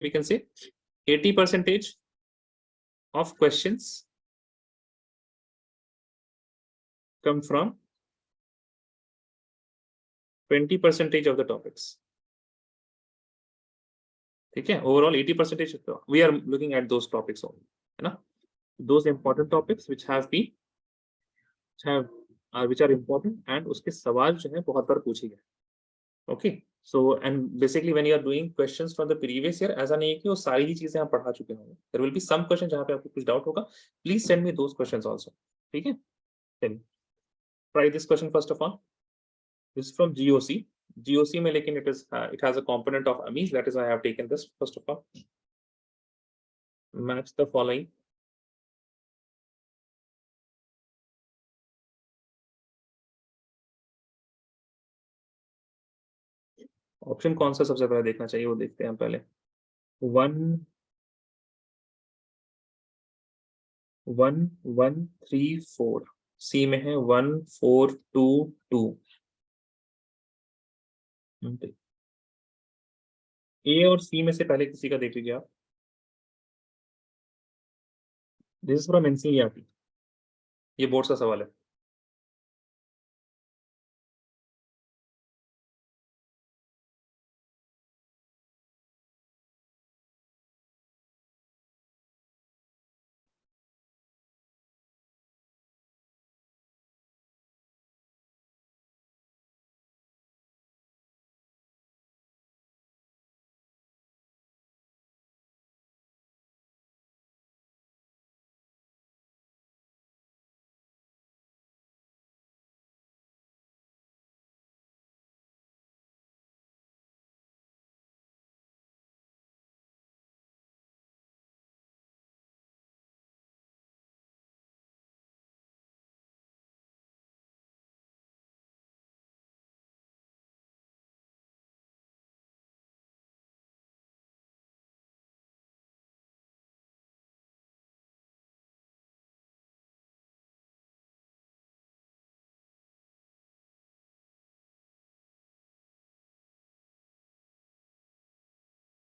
we can say 80% of questions come from 20% of the topics. Okay, overall 80% we are looking at those topics only, you know, those important topics which have been which are important and uske sawal jo hai bahut बार पूछे गए. Okay, so and basically when you are doing questions from the previous year, ऐसा नहीं है कि वो सारी ही चीजें आप पढ़ा चुके होंगे. There will be some questions जहाँ पे आपको कुछ डाउट होगा. Please send me those questions also. ठीक है, चलिए try this question first of all. This is from GOC. GOC में लेकिन it has a component of amines, that is why I have taken this. First of all, match the following. Option कौन सा सबसे पहले देखना चाहिए वो देखते हैं पहले. 11134 सी में है 1422. ए और सी में से पहले किसी का देख लीजिए आप. दिस इज फ्रॉम एनसीईआरटी, ये बोर्ड का सवाल है.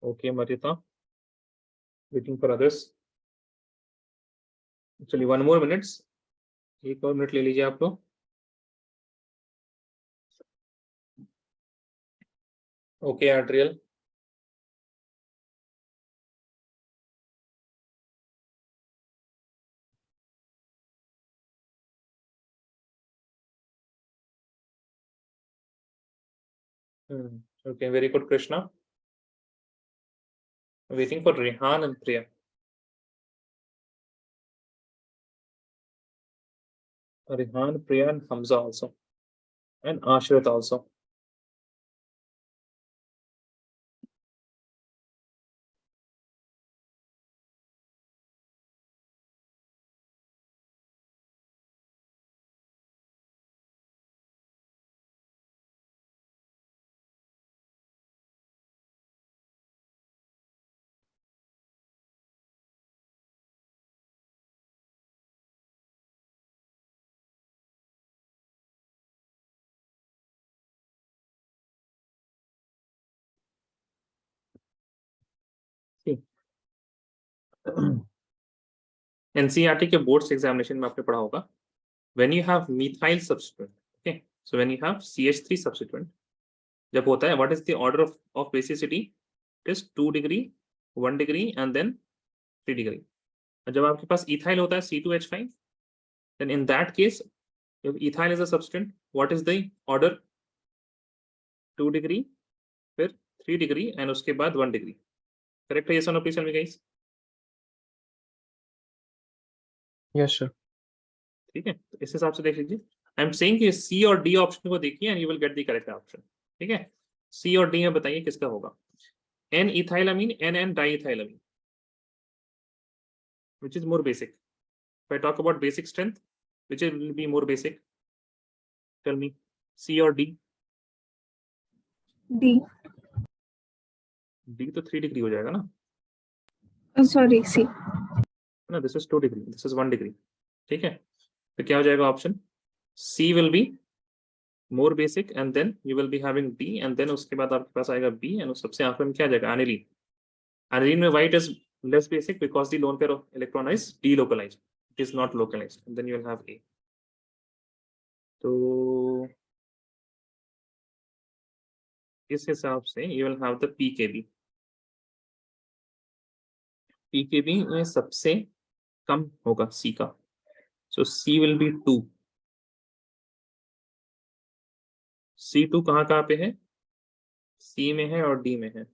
Okay Marita, waiting for others. चलिए 1 more minutes, एक और मिनट ले लीजिए आप लोग. Okay Adriel, okay, very good Krishna. Waiting for Rehan and Priya. Rehan, Priya and Hamza also, and Ashrit also. NCERT के बोर्ड्स एग्जामिनेशन में आपने पढ़ा होगा, when you have methyl substituent, okay, so when you have CH3 substituent, जब होता है, what is the order of basicity? It is 2 degree, 1 degree and then 3 degree. जब आपके पास इथाइल होता है C2H5, then in that case if ethyl is a substituent, what is the order? 2 degree, फिर 3 डिग्री एंड उसके बाद 1 डिग्री. करेक्ट है? yes or no, please tell me guys. Yes sir. ठीक है, तो इस हिसाब से देख लीजिए. आई एम सेइंग कि सी और डी ऑप्शन को देखिए and you will get the correct option. ठीक है, सी और डी में बताइए किसका होगा. N ethylamine, N diethylamine, which is more basic. If I talk about basic strength, which will be more basic? Tell me, C or D? D. D तो 3 degree हो जाएगा ना. Sorry, C. ना, this is 2 degree, this is 1 degree. ठीक है, तो क्या हो जाएगा option? C will be more basic and then you will be having D and then उसके बाद आपके पास आएगा B and सबसे आखिर में क्या आ जाएगा? एनिलीन. Adenine में white is less basic because the lone pair of electron is delocalized. It is not localized. And then you will have A. So इस हिसाब से you will have the pKb. pKb में सबसे कम होगा C का. So C will be 2. C2 कहाँ पे है? C में है और D में है.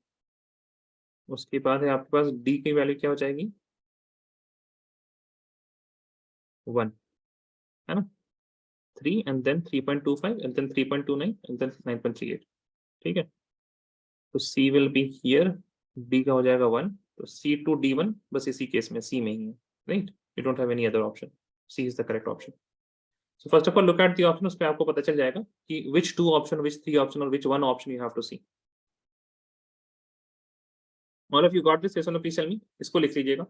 उसके बाद है आपके पास D की वैल्यू क्या हो जाएगी? 1 है ना? 3 and then 3.25 and then 3.29 and then 9.38. ठीक है? तो C will be here. D का हो जाएगा 1. तो C to D1 बस इसी केस में C में ही है. Right? You don't have any other option. C is the correct option. So first of all, look at the option. उस पे आपको पता चल जाएगा कि which 2 option, which 3 option or which 1 option you have to see. All of you got this? Yes or no? Please tell me. इसको लिख लीजिएगा.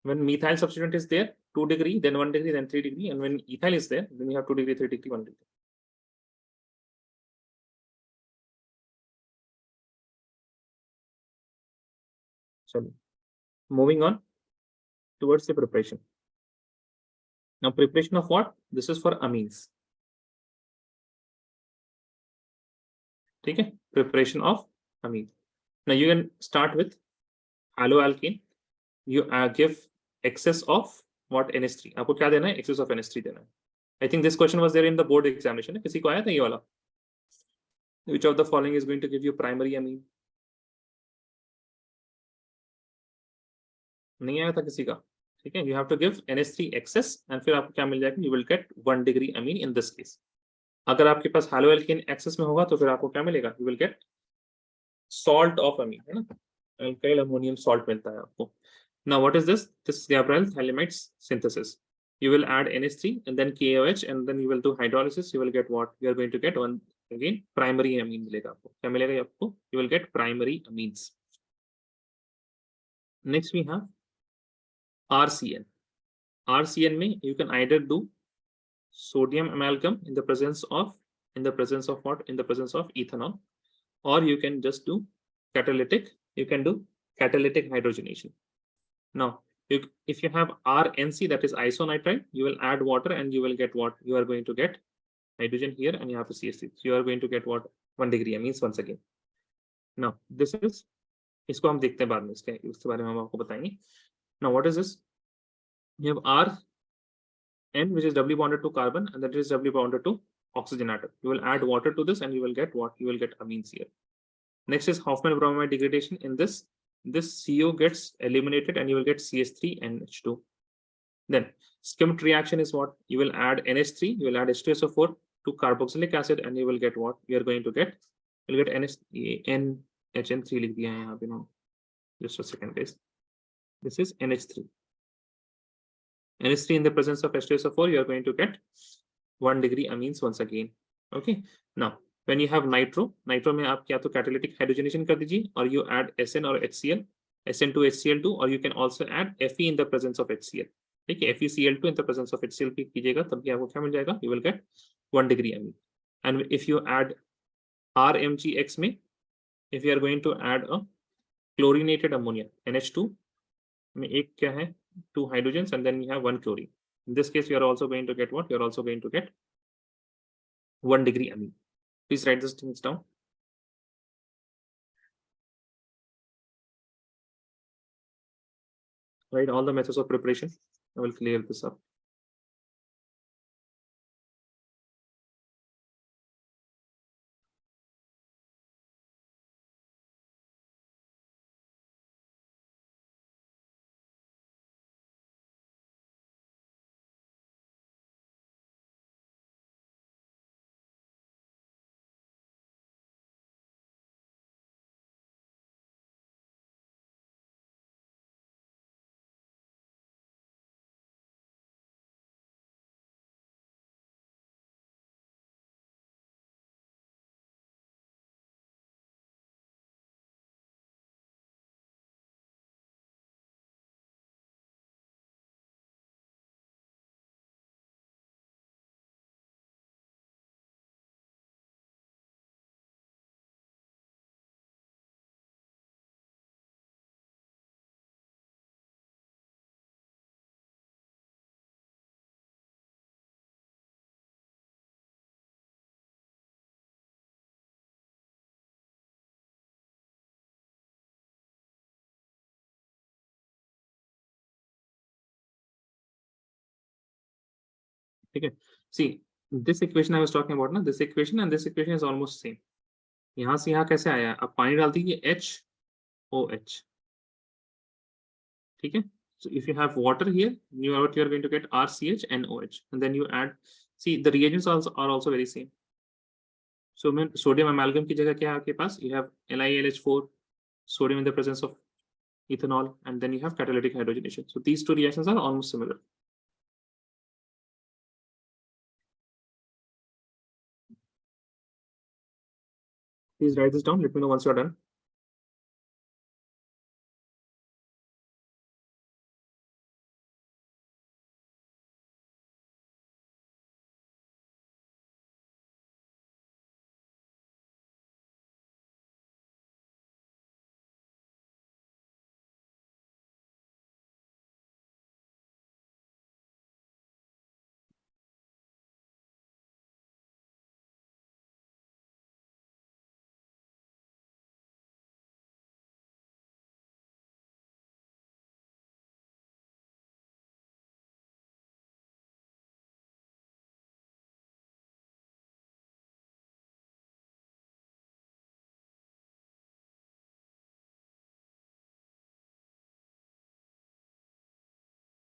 When methyl substituent is there, 2 degree, then 1 degree, then 3 degree, and when ethyl is there, then you have 2 degree, 3 degree, 1 degree. So moving on towards the preparation. Now preparation of what? This is for amines. Okay, preparation of amine. Now you can start with haloalkane. You give excess of what? NH3. आपको क्या देना है? Excess of NH3 देना है. I think this question was there in the board examination. किसी को आया था ये वाला? Which of the following is going to give you primary amine? नहीं आया था किसी का. ठीक है, you have to give NH3 excess and फिर आपको क्या मिल जाएगा? You will get 1 degree amine in this case. अगर आपके पास haloalkane excess में होगा तो फिर आपको क्या मिलेगा? You will get salt of amine, है ना? Alkyl ammonium salt मिलता है आपको. Now what is this? This is Gabriel thalidomide synthesis. You will add NH3 and then KOH and then you will do hydrolysis. You will get what? You are going to get one again primary amine मिलेगा आपको. क्या मिलेगा आपको? You will get primary amines. Next we have RCN. RCN में you can either do sodium amalgam in the presence of what? In the presence of ethanol, or you can just do catalytic. You can do catalytic hydrogenation. Now, if you have RNC, that is isonitride, you will add water and you will get what? You are going to get hydrogen here and you have to CH3. So you are going to get what? 1 degree amines once again. Now, this is इसको हम देखते हैं बाद में, इसके बारे में हम आपको बताएंगे. Now, what is this? You have RN, which is doubly bonded to carbon, and that is doubly bonded to oxygen atom. You will add water to this, and you will get what? You will get amines here. Next is Hoffman bromide degradation. In this CO gets eliminated, and you will get CH3 and H2. Then skimmed reaction is what? You will add NH3, you will add H2SO4 to carboxylic acid, and you will get what? You are going to get, you'll get NHN3 लिख दिया है यहाँ पे ना. Just a second, guys. This is NH3. NH3 in the presence of H2SO4, you are going to get 1 degree amines once again. Okay. Now, when you have nitro में आप क्या तो catalytic hydrogenation कर दीजिए, or you add SN or HCl, SN to HCl2, or you can also add Fe in the presence of HCl. ठीक है, FeCl2 in the presence of HCl भी कीजिएगा, तब भी आपको क्या मिल जाएगा? You will get 1 degree amine. And if you add RMGX में, if you are going to add a chlorinated ammonia, NH2 में एक क्या है? 2 hydrogens and then you have 1 chlorine. In this case, you are also going to get what? You are also going to get 1 degree amine. Please write these things down. Write all the methods of preparation. I will clear this up. ठीक है, see this equation I was talking about ना, this equation and this equation is almost same. यहाँ से यहाँ कैसे आया, अब पानी डाल दीजिए HOH, ठीक है. So if you have water here, you are going to get RCHNOH, and then you add, see the reagents also are also very same. So में sodium amalgam की जगह क्या है आपके पास, you have NiLH4, sodium in the presence of ethanol, and then you have catalytic hydrogenation. So these two reactions are almost similar. Please write this down. Let me know once you are done.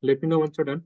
Let me know once you're done.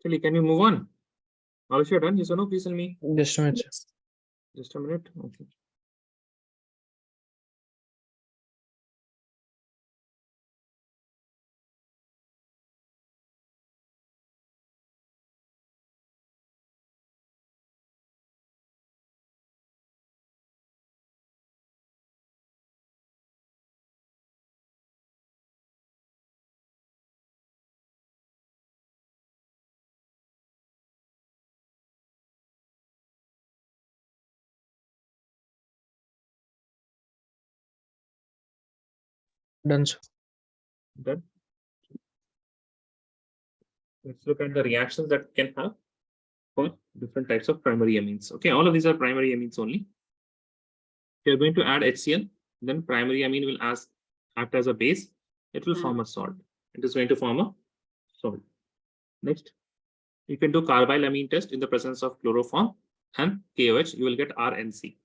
Actually, can we move on? All of you are done? Yes or no? Please tell me. Just a minute. Just a minute. Okay. Done, sir. Done. Let's look at the reactions that can have for different types of primary amines. Okay, all of these are primary amines only. You're going to add HCl, then primary amine will act as a base. It will form a salt. It is going to form a salt. Next, you can do carbyl amine test in the presence of chloroform and KOH. You will get RNC.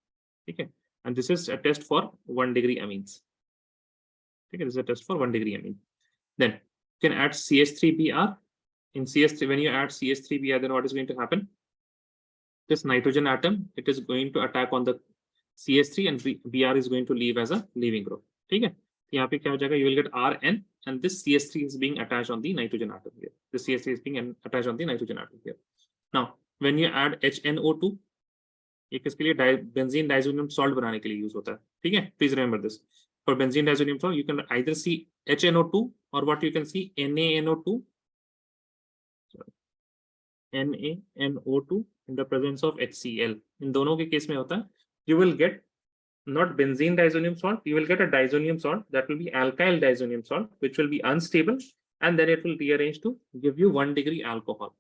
Okay, and this is a test for 1 degree amines. Okay, this is a test for 1 degree amine. Then you can add CH3Br. In CH3, when you add CH3Br, then what is going to happen? This nitrogen atom, it is going to attack on the CH3 and Br is going to leave as a leaving group. Okay, यहाँ पे क्या हो जाएगा? You will get Rn and this CH3 is being attached on the nitrogen atom here. The CH3 is being attached on the nitrogen atom here. Now, when you add HNO2, ये किसके लिए? benzene diazonium salt बनाने के लिए use होता है. ठीक है? Please remember this. For benzene diazonium salt, you can either see HNO2 or what you can see NaNO2. NaNO2 in the presence of HCl. In दोनों के केस में होता है. You will get not benzene diazonium salt, you will get a diazonium salt that will be alkyl diazonium salt, which will be unstable and then it will rearrange to give you 1 degree alcohol.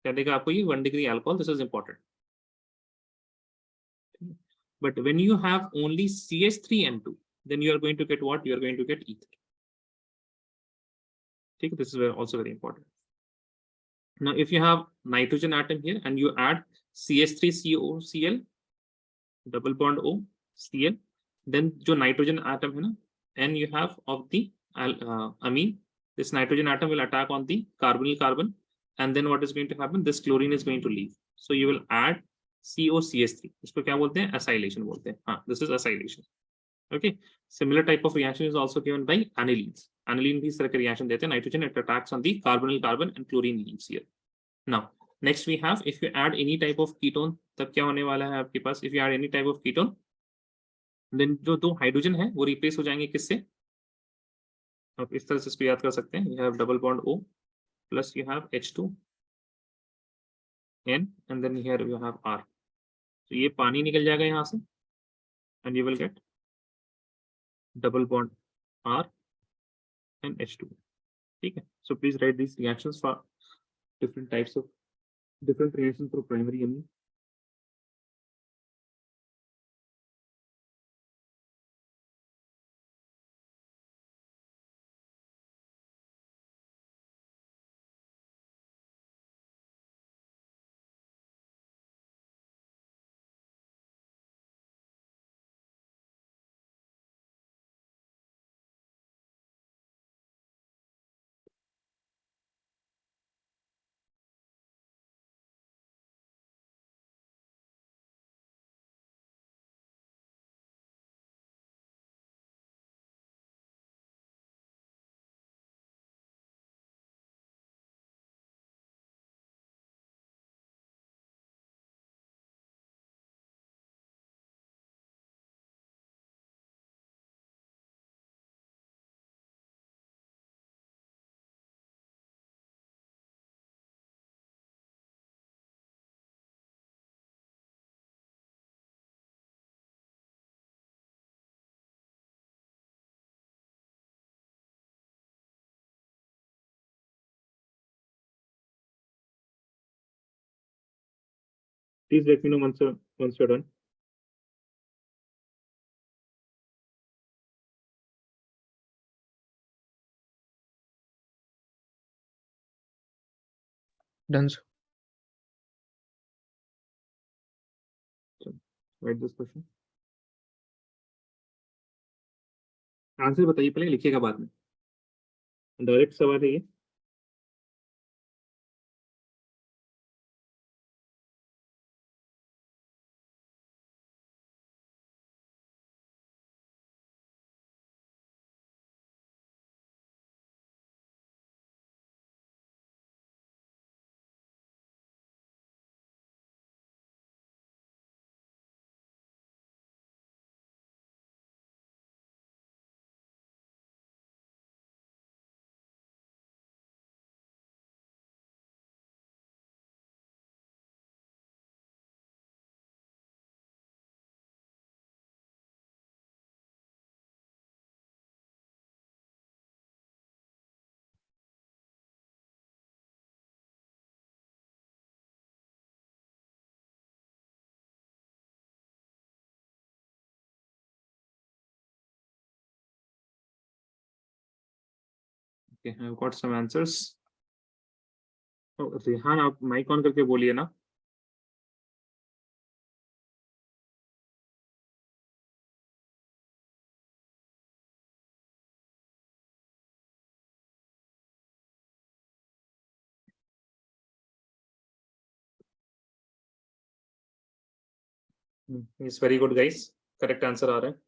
क्या देगा आपको ये 1 degree alcohol? This is important. But when you have only CH3N2, then you are going to get what? You are going to get ether. Okay, this is also very important. Now, if you have nitrogen atom here and you add CH3COCl, double bond O, Cl, then जो nitrogen atom है ना, and you have of the amine, this nitrogen atom will attack on the carbonyl carbon, and then what is going to happen? This chlorine is going to leave. So you will add COCH3. इसको क्या बोलते हैं? Acylation बोलते हैं. हाँ, this is acylation. Okay. Similar type of reaction is also given by anilines. Aniline भी इस तरह के reaction देते हैं. Nitrogen it attacks on the carbonyl carbon and chlorine leaves here. Now, next we have, if you add any type of ketone, तब क्या होने वाला है आपके पास? If you add any type of ketone, then जो दो हाइड्रोजन है वो रिप्लेस हो जाएंगे किससे? आप इस तरह से इसको याद कर सकते हैं. You have double bond O plus you have H2 N and then here you have R. तो ये पानी निकल जाएगा यहाँ से and you will get double bond R and H2. ठीक है. So please write these reactions for different types of different reactions for primary amine. Please let me know once you're done. Done, sir. Write this question. Answer बताइए पहले, लिखिएगा बाद में. Direct सवाल है ये. Okay, I've got some answers. Oh, Rehan आप mic on करके बोलिए ना. It's very good guys. Correct answer आ रहा है.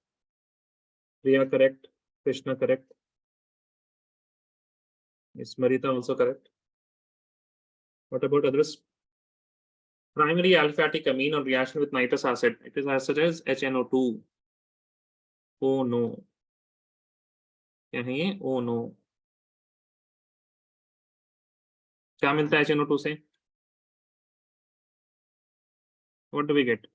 Priya correct. Krishna correct. Is Marita also correct? What about others? Primary aliphatic amine on reaction with nitrous acid. It is as such as HNO2. Oh no. क्या है ये? Oh no. क्या मिलता है HNO2 से? What do we get?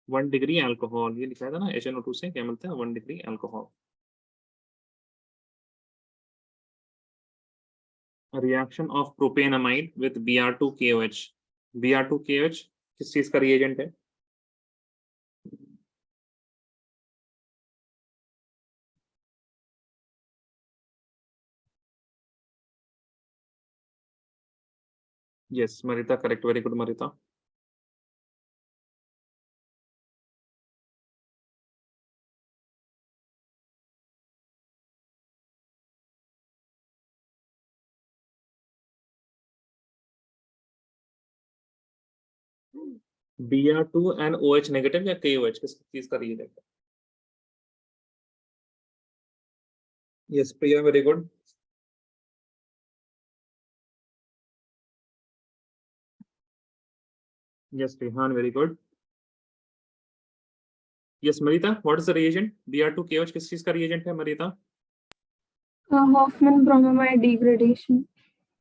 1 degree alcohol. ये लिखा था ना, HNO2 से क्या मिलता है? 1 degree alcohol. Reaction of propanamide with Br2KOH. Br2KOH किस चीज का रिएजेंट है? Yes Marita, correct, very good Marita. Br2 and OH negative या KOH किस चीज का रिएजेंट है? Yes Priya, very good. Yes Rihan, very good. Yes Marita, what is the reagent? Br2KOH किस चीज का रिएजेंट है Marita? Hoffman bromamide degradation.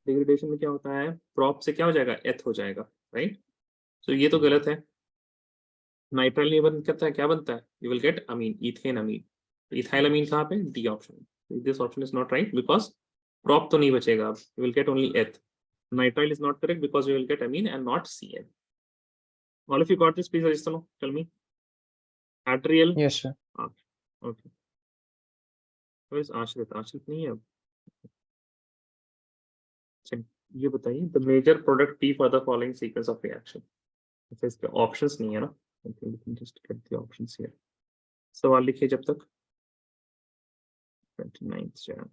Degradation में क्या होता है? प्रॉप से क्या हो जाएगा? एथ हो जाएगा, राइट? सो ये तो गलत है. नाइट्राइल नहीं बनता है, क्या बनता है? You will get amine, ethane amine. Ethyl amine कहाँ पे? D option. This option is not right because prop तो नहीं बचेगा, you will get only eth. Nitrile is not correct because you will get amine and not CN. All of you got this, please Ajistano, tell me. Arterial. Yes, sir. Okay. Where is Ashrit? Ashrit नहीं है अब. चलिए ये बताइए, the major product P for the following sequence of reaction. अच्छा इसके options नहीं है ना? Okay, we can just get the options here. सवाल लिखिए जब तक. 29th Jan.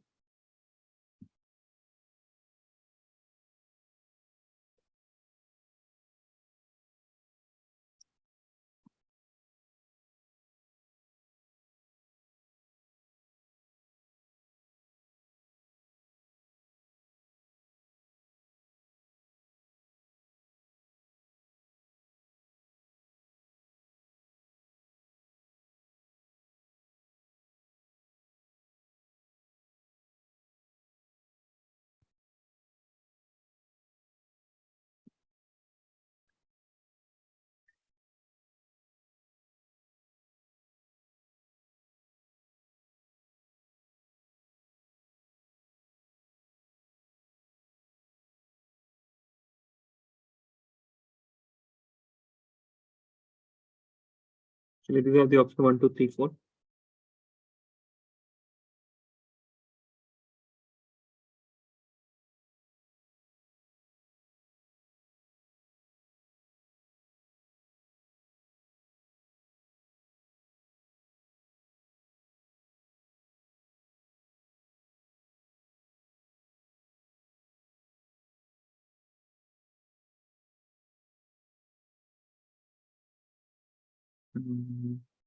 चलिए these are the option 1 2 3 4.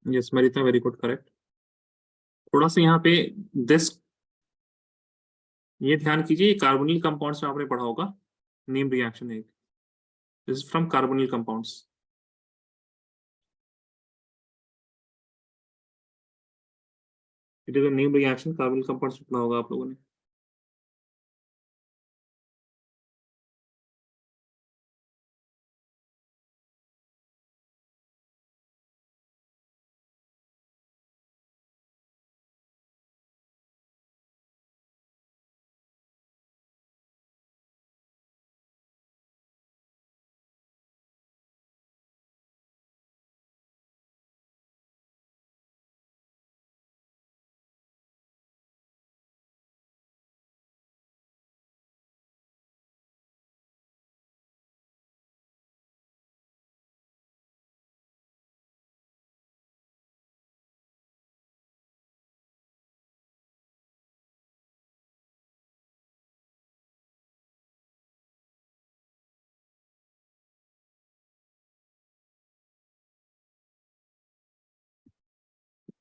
Yes Marita, very good, correct. थोड़ा सा यहाँ पे this, ये ध्यान कीजिए, कार्बोनिल कंपाउंड्स में आपने पढ़ा होगा नेम रिएक्शन है. This is from carbonyl compounds. It is a name reaction, carbonyl compounds में पढ़ा होगा आप लोगों ने.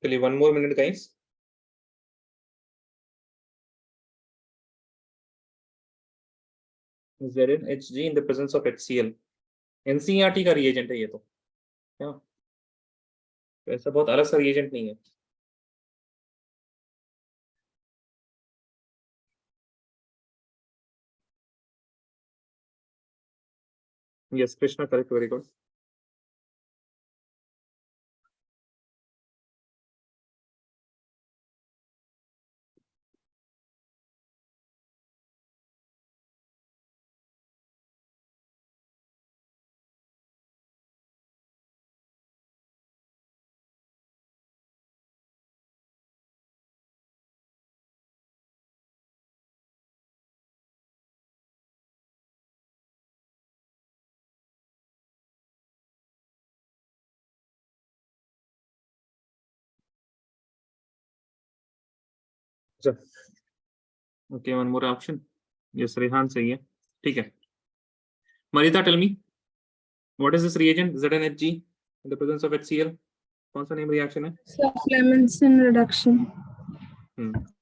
चलिए 1 more minute guys. ZnHg in the presence of HCl. NCERT का रिएजेंट है ये तो, क्या तो ऐसा बहुत अलग सा रिएजेंट नहीं है. Yes Krishna, correct, very good. Okay, one more option. Yes, Rehan सही है. ठीक है. Marita, tell me, what is this reagent ZnHg in the presence of HCl? कौन सा name reaction है? Clemmensen reduction.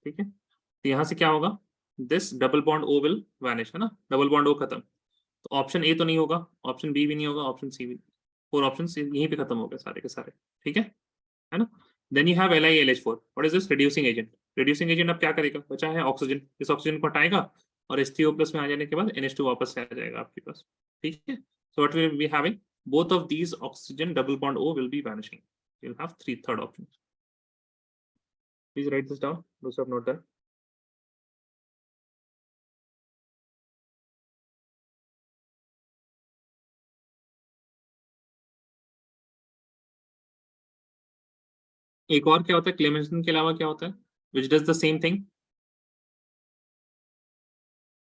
ठीक है. तो यहाँ से क्या होगा? This double bond O will vanish, है ना? Double bond O खत्म. तो ऑप्शन ए तो नहीं होगा, ऑप्शन बी भी नहीं होगा, ऑप्शन सी भी. 4 ऑप्शन यहीं पे खत्म हो गए सारे के सारे. ठीक है ना? Then you have LiLH4. What is this? Reducing agent. Reducing agent अब क्या करेगा? बचा है ऑक्सीजन. इस ऑक्सीजन को हटाएगा और H3O+ में आ जाने के बाद NH2 वापस से आ जाएगा आपके पास. ठीक है. So what will be having? Both of these oxygen double bond O will be vanishing. You will have third option. Please right this down. Those have note that. एक और क्या होता है क्लेमेंसन के अलावा? क्या होता है which does the same thing?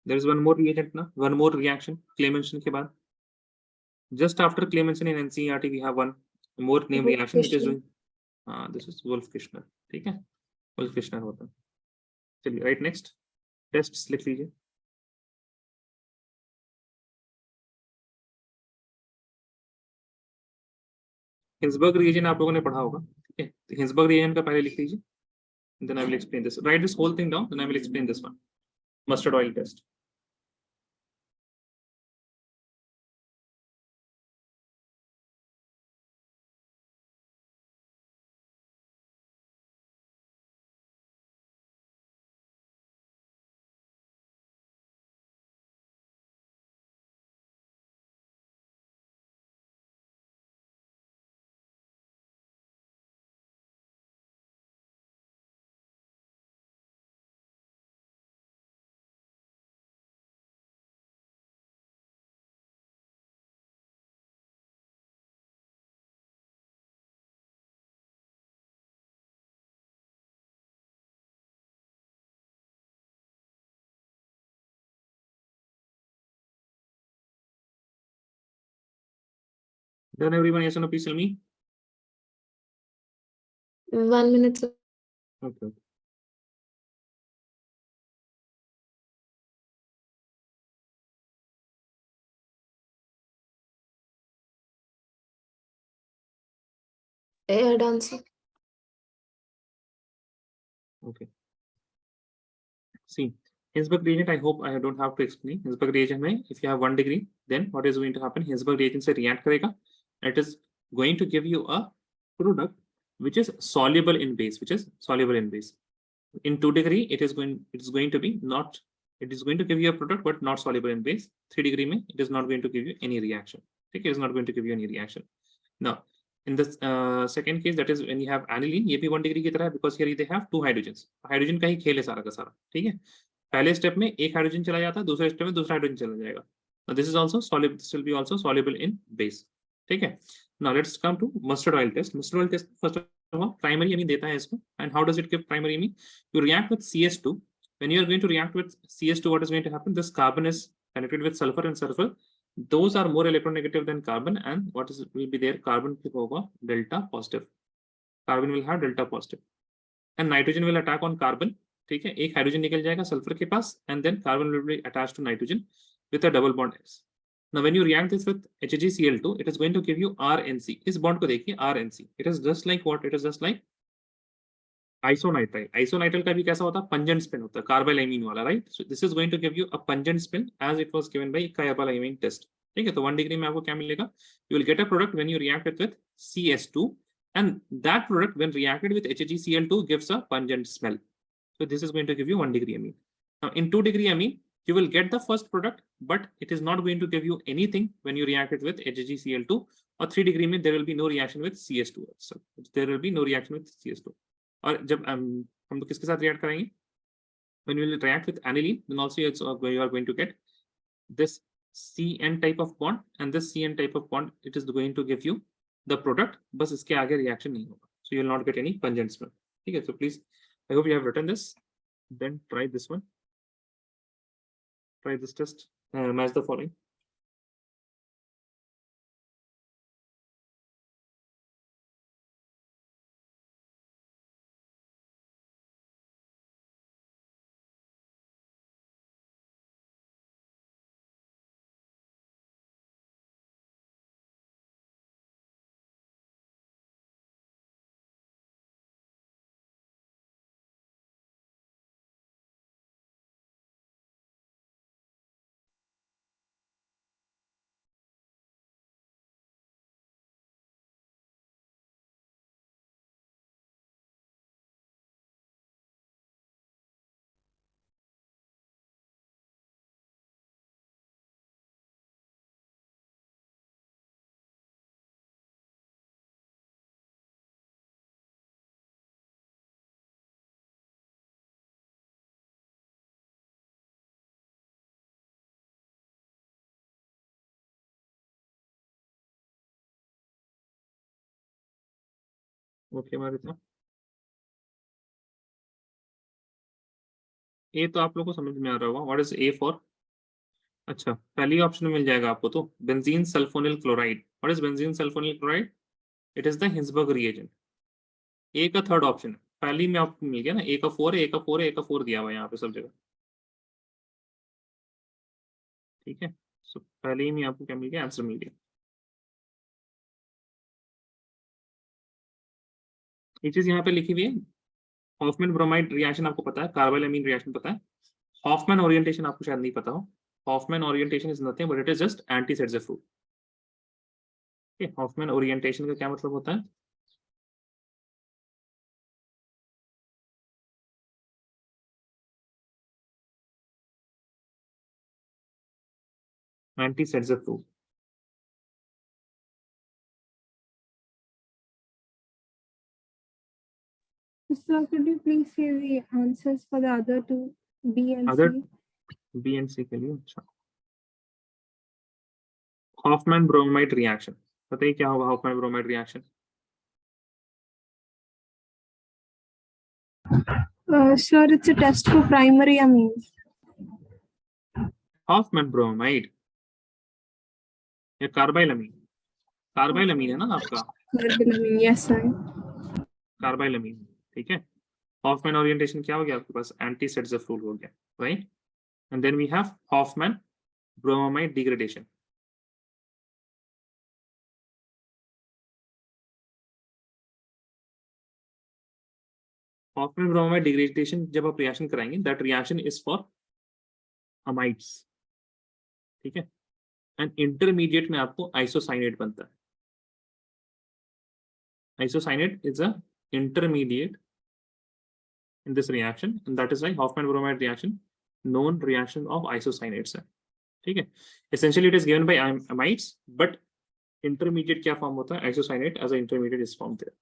There is one more reagent ना, one more reaction Clemmensen के बाद. Just after Clemmensen in NCERT we have one more name reaction which is doing this is Wolff-Kishner. ठीक है, Wolff-Kishner होता है. चलिए right next tests लिख लीजिए. हिंसबर्ग reagent आप लोगों ने पढ़ा होगा. ठीक है, तो हिंसबर्ग reagent का पहले लिख लीजिए. Then I will explain this. Write this whole thing down. Then I will explain this one. Mustard oil test. Done everyone? Yes or no? Please tell me. 1 minute. Okay. Air dancer. Okay. See, Hinsberg reagent, I hope I don't have to explain. Hinsberg reagent में, if you have 1 degree, then what is going to happen? Hinsberg reagent से react करेगा. It is going to give you a product which is soluble in base, In 2 degree, it is going to be not. It is going to give you a product, but not soluble in base. 3 degree में, it is not going to give you any reaction. Okay, it is not going to give you any reaction. Now, in the second case, that is when you have aniline, ये भी 1 degree की तरह है, because here they have 2 hydrogens. Hydrogen का ही खेल है सारा का सारा. ठीक है, पहले स्टेप में एक हाइड्रोजन चला जाता है, दूसरे स्टेप में दूसरा हाइड्रोजन चला जाएगा. Now this is also soluble. This will be also soluble in base. ठीक है. Now let's come to mustard oil test. Mustard oil test first of all primary amine देता है इसको. And how does it give primary amine? You react with CS2. When you are going to react with CS2, what is going to happen? This carbon is connected with sulfur, and sulfur, those are more electronegative than carbon, and what is will be there? Carbon होगा delta positive. Carbon will have delta positive, and nitrogen will attack on carbon. ठीक है, एक hydrogen निकल जाएगा sulphur के पास, and then carbon will be attached to nitrogen with a double bond S. Now when you react this with HgCl2, it is going to give you RNC. इस bond को देखिए, RNC. It is just like what? It is just like isonitrile. Isonitrile का भी कैसा होता है? Pungent spin होता है, कार्बाइलाइमीन वाला, right? So this is going to give you a pungent spin as it was given by कार्बाइलाइमीन test. ठीक है, तो 1 degree में आपको क्या मिलेगा? You will get a product when you react it with CS2, and that product when reacted with HgCl2 gives a pungent smell. So this is going to give you 1 degree amine. Now in 2 degree amine, you will get the first product, but it is not going to give you anything when you react it with HgCl2. Or 3 degree में there will be no reaction with CS2. So there will be no reaction with CS2. और जब हम लोग किसके साथ react करेंगे? When we will react with aniline, then also you are going to get this CN type of bond, and this CN type of bond, it is going to give you the product. बस इसके आगे reaction नहीं होगा. So you will not get any pungent smell. ठीक है, so please, I hope you have written this. Then try this one. Try this test. Match the following. Okay मारिता, A तो आप लोगों को समझ में आ रहा होगा। What is A for? अच्छा, पहली ऑप्शन में मिल जाएगा आपको तो benzene sulphonyl chloride. What is benzene sulphonyl chloride? It is the Hinsberg reagent. A का थर्ड ऑप्शन है, पहली में आपको मिल गया ना, ए का 4 है, ए का 4 है, ए का 4 दिया हुआ है यहाँ पे सब जगह, ठीक है। सो पहले ही में आपको क्या मिल गया, आंसर मिल गया। ये चीज यहाँ पे लिखी हुई है, हॉफमैन ब्रोमाइड रिएक्शन आपको पता है, कार्बाइल अमीन रिएक्शन पता है, हॉफमैन ओरिएंटेशन आपको शायद नहीं पता हो। Hofmann orientation is nothing but it is just anti Saytzeff Hofmann orientation का क्या मतलब होता है? Anti Saytzeff Sir, could you please say the answers for the other two, B and other C? B and C के लिए। अच्छा, Hofmann bromide reaction बताइए क्या होगा, Hofmann bromide reaction? Sir, it's a test for primary amines. Hofmann bromide या carbylamine? Carbylamine है ना आपका, Carbamine, yes, sir. Carbylamine, ठीक है। हॉफमैन ओरिएंटेशन क्या हो गया आपके पास, एंटी सेट्स हो गया, right. And then we have Hofmann bromide degradation. Hofmann bromide degradation जब आप रिएक्शन कराएंगे, that reaction is for amides, ठीक है। एंड इंटरमीडिएट में आपको आइसोसाइनेट बनता है। Isocyanate is a intermediate in this reaction, and that is why Hoffman bromide reaction known reaction of isocyanates है, ठीक है। Essentially it is given by amides, but intermediate क्या form होता है, isocyanate as a intermediate is formed there.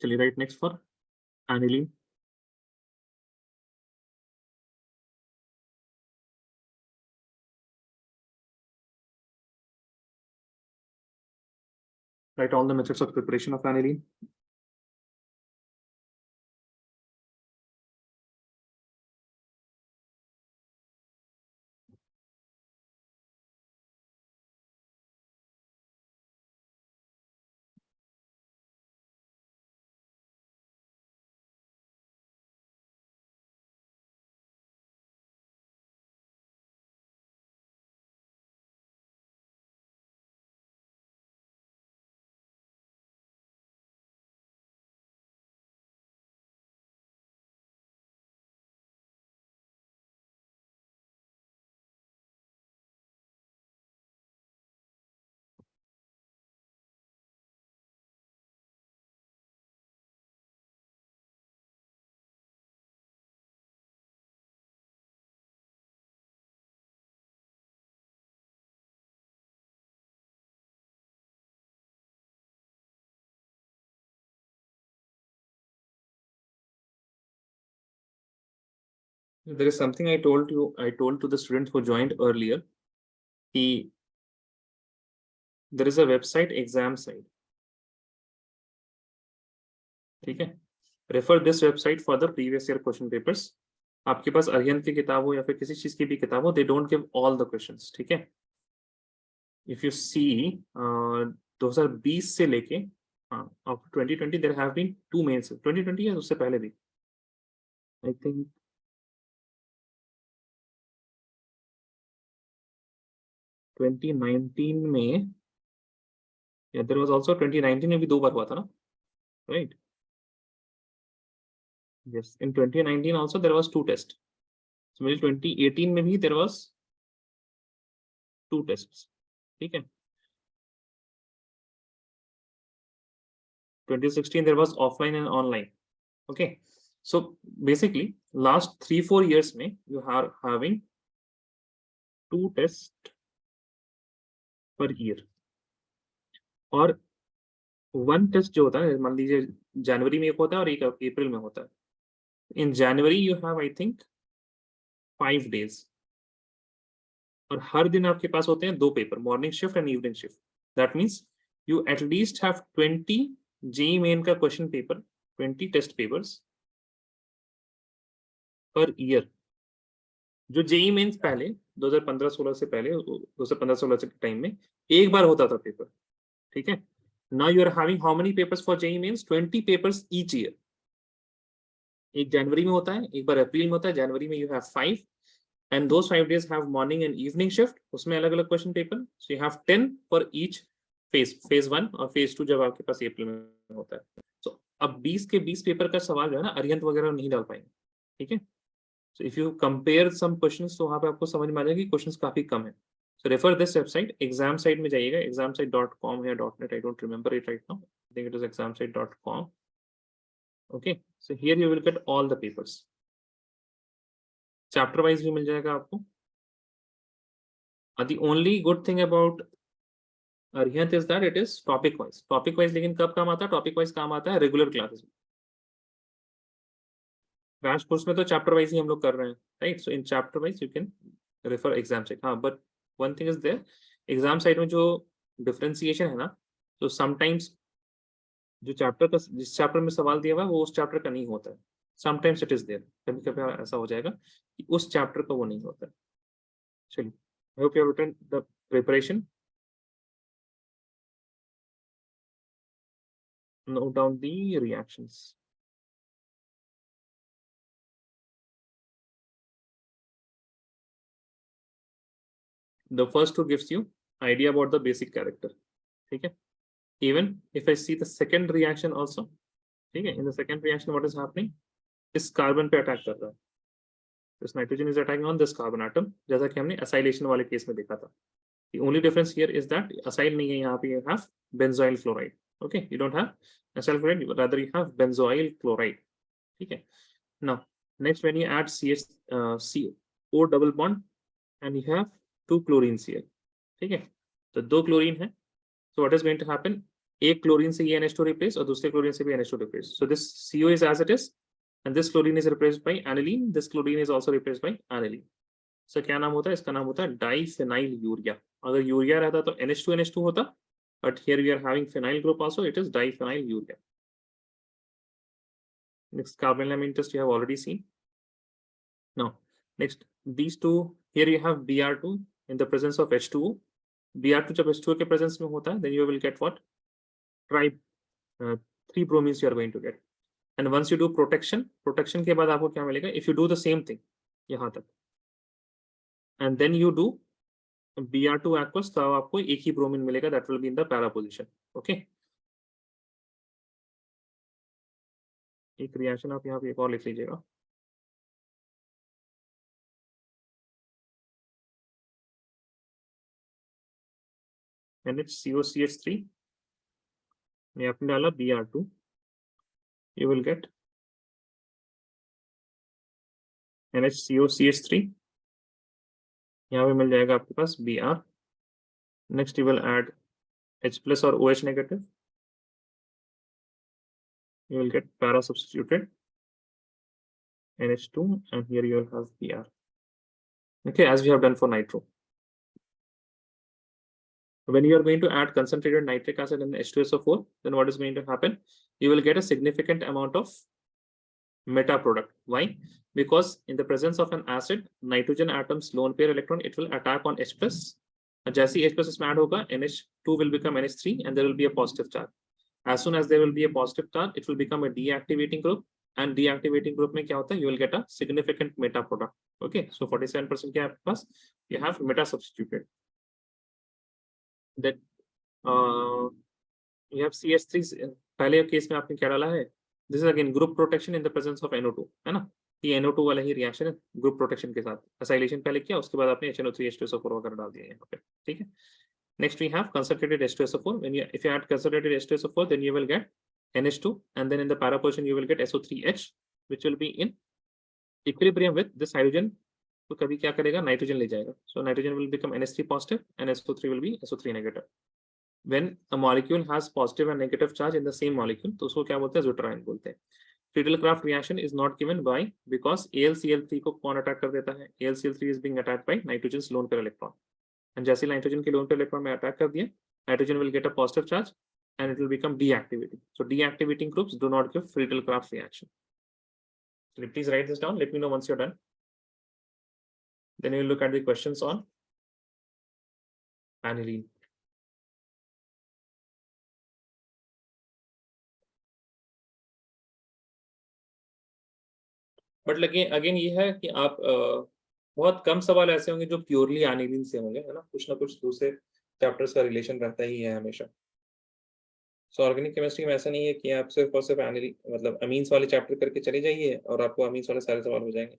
चलिए right next for aniline. Write all the methods of preparation of aniline. There is something I told to the students who joined earlier. There is a website exam site, ठीक है। Refer this website for the previous year question papers. आपके पास अरिहंत की किताब हो या फिर किसी चीज की भी किताब हो, they don't give all the questions, ठीक है। इफ यू सी 2020 से लेके after 2020 there have been 2 mains, 2020 या उससे पहले भी आई थिंक 2019 में, या देयर वाज आल्सो 2019 में भी 2 बार हुआ था ना, right. Yes, in 2019 also there was 2 test. So मेरे 2018 में भी देयर वाज 2 टेस्ट्स, ठीक है। 2016 there was offline and online, okay. So basically last 3-4 years में you are having 2 tests per year, और 1 टेस्ट जो होता है, मान लीजिए जनवरी में एक होता है और एक अप्रैल में होता है। In January you have I think 5 days, और हर दिन आपके पास होते हैं 2 paper, morning shift and evening shift. That means you at least have 20 JEE main का question paper, 20 test papers per year. जो JEE मेंस पहले 2015-16 से पहले 2015-16 के टाइम में एक बार होता था पेपर, ठीक है. Now you are having how many papers for JEE mains? 20 papers each year. एक जनवरी में होता है, एक बार अप्रैल में होता है. जनवरी में you have 5 and those 5 days have morning and evening shift. उसमें अलग अलग question paper. So you have 10 for each phase 1 और phase 2 जब आपके पास अप्रैल में होता है. So अब 20 के 20 पेपर का सवाल जो है ना अरिहंत वगैरह नहीं डाल पाएंगे, ठीक है. So if you compare some questions तो वहाँ पे आपको समझ में आ जाएगा कि क्वेश्चंस काफी कम है. So refer this website, examsite में जाइएगा, examsite.com या .net, I don't remember it right now. I think it is examsite.com. Okay, so here you will get all the papers. Chapter wise भी मिल जाएगा आपको. The only good thing about Arihant is that it is topic wise. Topic wise लेकिन कब काम आता है? Topic wise काम आता है regular classes में. Crash course में तो chapter wise ही हम लोग कर रहे हैं, right? So in chapter wise you can refer exam site. हाँ, but one thing is there, exam site में जो differentiation है ना, तो sometimes जो chapter का जिस chapter में सवाल दिया हुआ है वो उस chapter का नहीं होता है. Sometimes it is there. कभी कभी ऐसा हो जाएगा कि उस chapter का वो नहीं होता है. चलिए, I hope you have written the preparation. Note down the reactions. The first two gives you idea about the basic character. ठीक है. Even if I see the second reaction also, ठीक है. In the second reaction, what is happening? इस carbon पे attack कर रहा है. This nitrogen is attacking on this carbon atom, जैसा कि हमने acylation वाले केस में देखा था. The only difference here is that acyl नहीं है, यहाँ पे you have benzoyl chloride. Okay, you don't have acyl chloride, rather you have benzoyl chloride. ठीक है. Now, next when you add CO double bond and you have 2 chlorines here. ठीक है. तो 2 chlorine है. So what is going to happen? एक chlorine से ये NH2 replace और दूसरे chlorine से भी NH2 replace. So this CO is as it is, and this chlorine is replaced by aniline. This chlorine is also replaced by aniline. So क्या नाम होता है? इसका नाम होता है डाइफेनाइल यूरिया. अगर यूरिया रहता तो NH2 होता, but here we are having phenyl group also. It is diphenyl urea. Next carbonyl test you have already seen. Now next these two, here you have Br2 in the presence of H2O. Br2 जब H2O के presence में होता है, then you will get what? 3 bromines you are going to get. And once you do protection के बाद आपको क्या मिलेगा? If you do the same thing यहाँ तक, and then you do Br2 aqueous, तो आपको एक ही ब्रोमीन मिलेगा. That will be in the para position. Okay. एक रिएक्शन आप यहाँ पे एक और लिख लीजिएगा. NHCOCH3 में आपने डाला Br2, you will get NHCOCH3. यहाँ पे मिल जाएगा आपके पास Br. Next you will add H plus और OH negative. You will get para substituted NH2, and here you will have Br. Okay, as we have done for nitro. When you are going to add concentrated nitric acid in H2SO4, then what is going to happen? You will get a significant amount of meta product. Why? Because in the presence of an acid, nitrogen atom's lone pair electron, it will attack on H plus. जैसे H plus इसमें add होगा, NH2 will become NH3 and there will be a positive charge. As soon as there will be a positive charge, it will become a deactivating group, and deactivating group में क्या होता है? You will get a significant meta product. Okay, so 47% क्या है आपके पास? You have meta substituted. That you have CH3. पहले case में आपने क्या डाला है? This is again group protection in the presence of NO2, है ना? ये NO2 वाला ही रिएक्शन है ग्रुप प्रोटेक्शन के साथ. एसाइलेशन पहले किया, उसके बाद आपने HNO3 H2SO4 वगैरह डाल दिया यहाँ पे. ठीक है. Next we have concentrated H2SO4. When you if you add concentrated H2SO4, then you will get NH2, and then in the para position you will get SO3H, which will be in equilibrium with this hydrogen. तो कभी क्या करेगा? Nitrogen ले जाएगा. So nitrogen will become NH3 positive and SO3 will be SO3 negative. When a molecule has positive and negative charge in the same molecule, तो उसको क्या बोलते हैं? ज़्यूटराइन बोलते हैं. Friedel-Crafts reaction is not given by because AlCl3 को कौन attack कर देता है? AlCl3 is being attacked by nitrogen's lone pair electron. And जैसे नाइट्रोजन के लोन पेयर इलेक्ट्रॉन में अटैक कर दिया, hydrogen will get a positive charge and it will become deactivating. So deactivating groups do not give Friedel-Crafts reaction. So please write this down. Let me know once you're done. Then we'll look at the questions on aniline. But again ये है कि आप बहुत कम सवाल ऐसे होंगे जो purely aniline से होंगे, है ना, कुछ ना कुछ दूसरे चैप्टर्स का रिलेशन रहता ही है हमेशा. सो ऑर्गेनिक केमिस्ट्री में ऐसा नहीं है कि आप सिर्फ और सिर्फ एनिलीन मतलब अमीन्स वाले चैप्टर करके चले जाइए और आपको अमीन्स वाले सारे सवाल हो जाएंगे.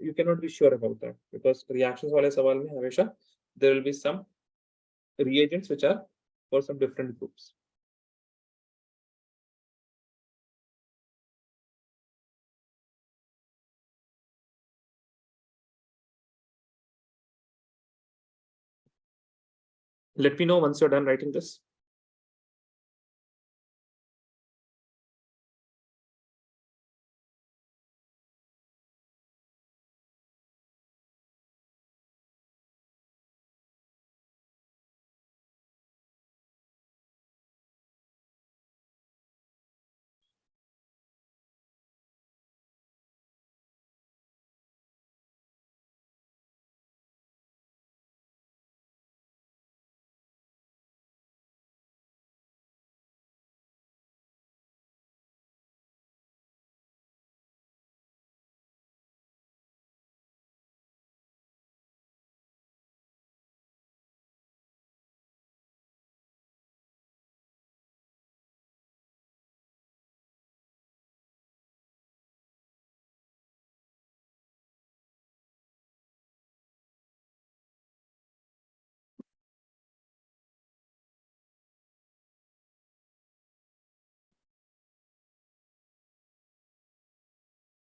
You can not be sure about that because reactions वाले सवाल में हमेशा there will be some reagents which are for some different groups. Let me know once you're done writing this.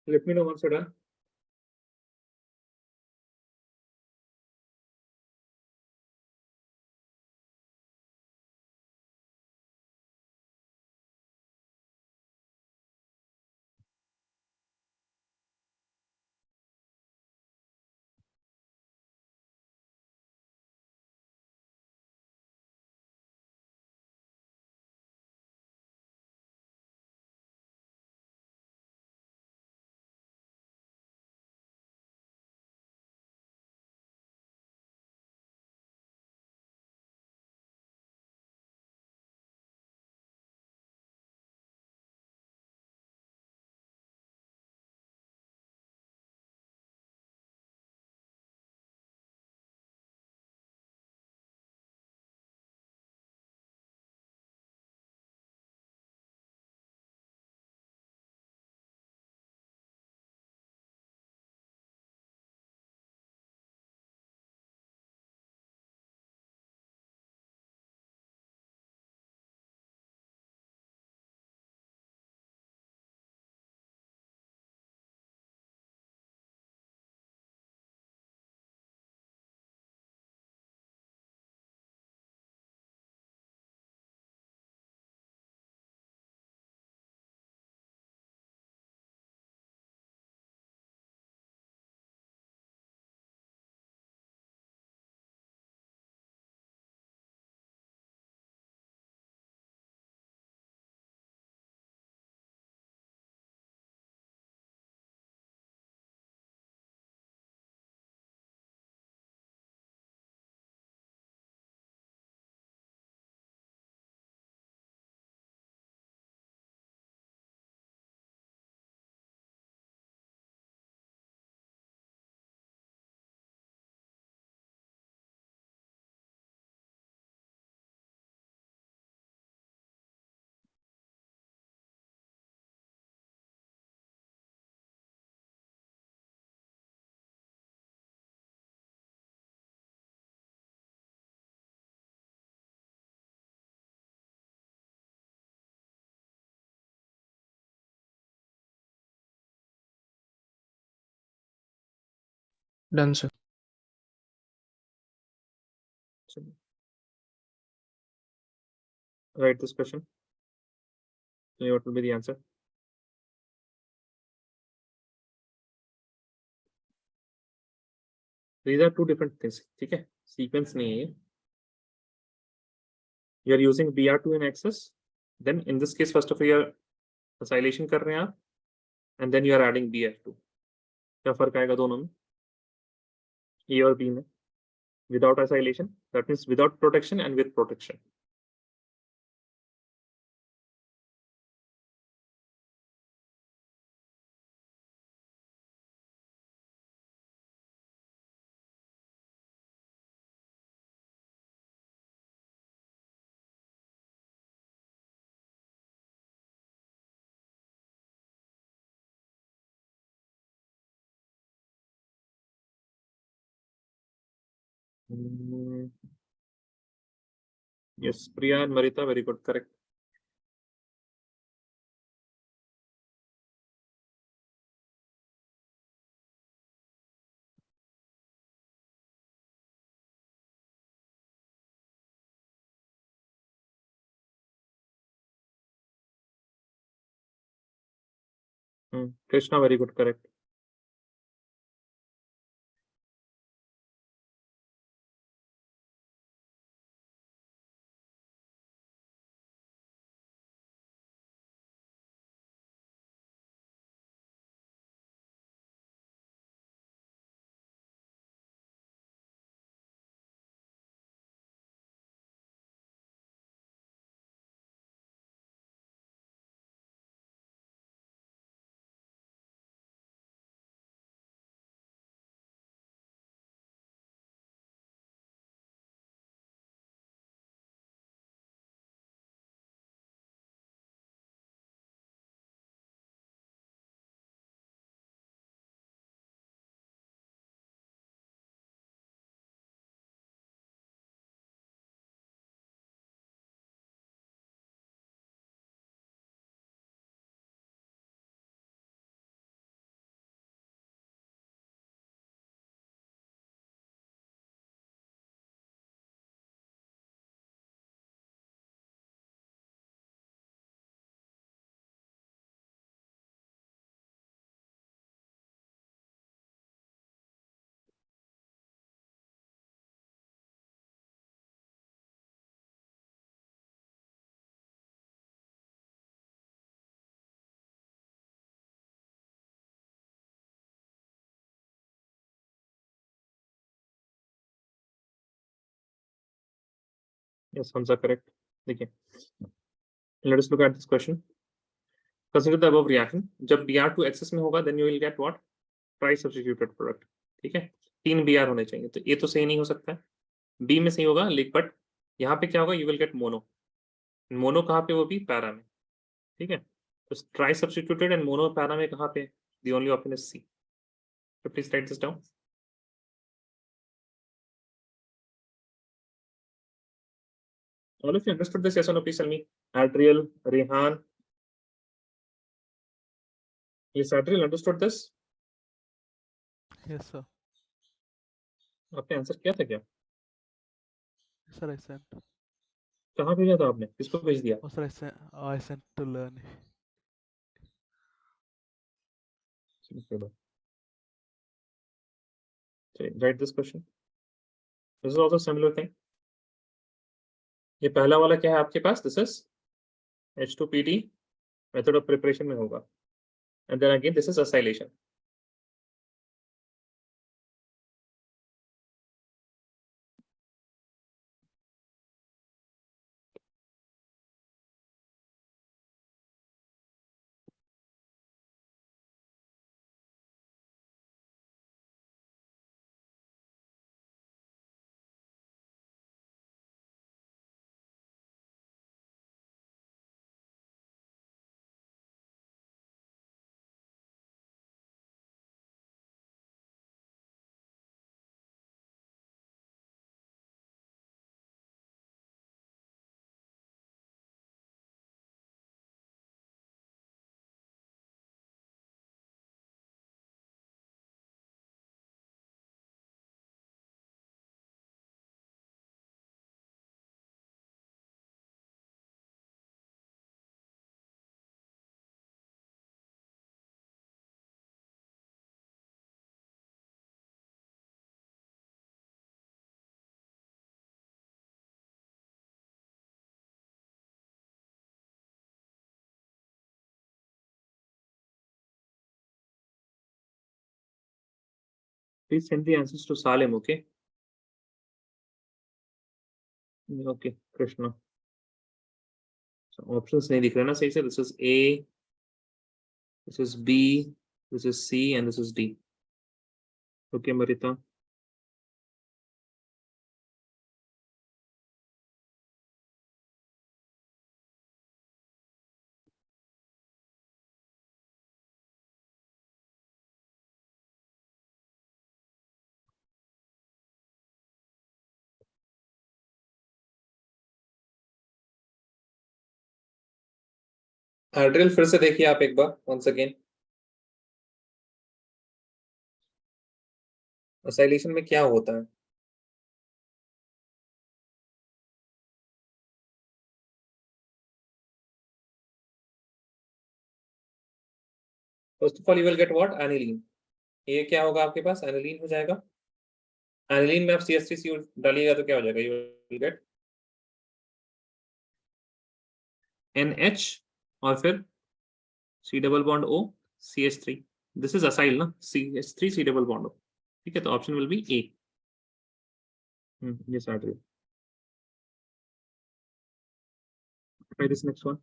Let me know once you're done. Done, sir. Write this question. What will be the answer? These are two different things. ठीक है, sequence नहीं है ये. You are using BR2 in excess. Then in this case, first of all, you are acylation कर रहे हैं आप, and then you are adding BR2. क्या फर्क आएगा दोनों में? A और B में? Without acylation, that means without protection and with protection. Yes, Priya and Marita, very good, correct. Krishna, very good, correct. Yes, Hamza, correct. देखिए, let us look at this question. Consider the above reaction. जब Br2 excess में होगा, then you will get what? Tri-substituted product. ठीक है, 3 Br होने चाहिए, तो ये तो सही नहीं हो सकता है. B में सही होगा, लेकिन बट यहाँ पे क्या होगा? You will get mono. Mono कहाँ पे? वो भी पैरा में. ठीक है, तो try substituted and mono para में कहाँ पे? The only option is C. So please write this down. All of you understood this? Yes or no? Please tell me. Adriel, Rehan. Yes, Adriel, understood this? Yes, sir. आपने answer किया था क्या? Sir, I sent. कहाँ भेजा था आपने? किसको भेज दिया? Oh, sir, I sent to learn. Write this question. This is also similar thing. ये पहला वाला क्या है आपके पास? This is H2PD method of preparation में होगा. And then again, this is acylation. Please send the answers to Salim, okay? Okay, Krishna. So options नहीं दिख रहे ना सही से. This is A, this is B, this is C, and this is D. Okay, Marita. Drill फिर से देखिए आप एक बार once again. Oscillation में क्या होता है? First of all, you will get what? Aniline. ये क्या होगा आपके पास? Aniline हो जाएगा. Aniline में आप CH3CO डालिएगा तो क्या हो जाएगा? You will get NH और फिर C double bond O CH3. This is acyl ना? CH3 C double bond O. ठीक है, तो option will be A. Yes, Adriel. Try this next one.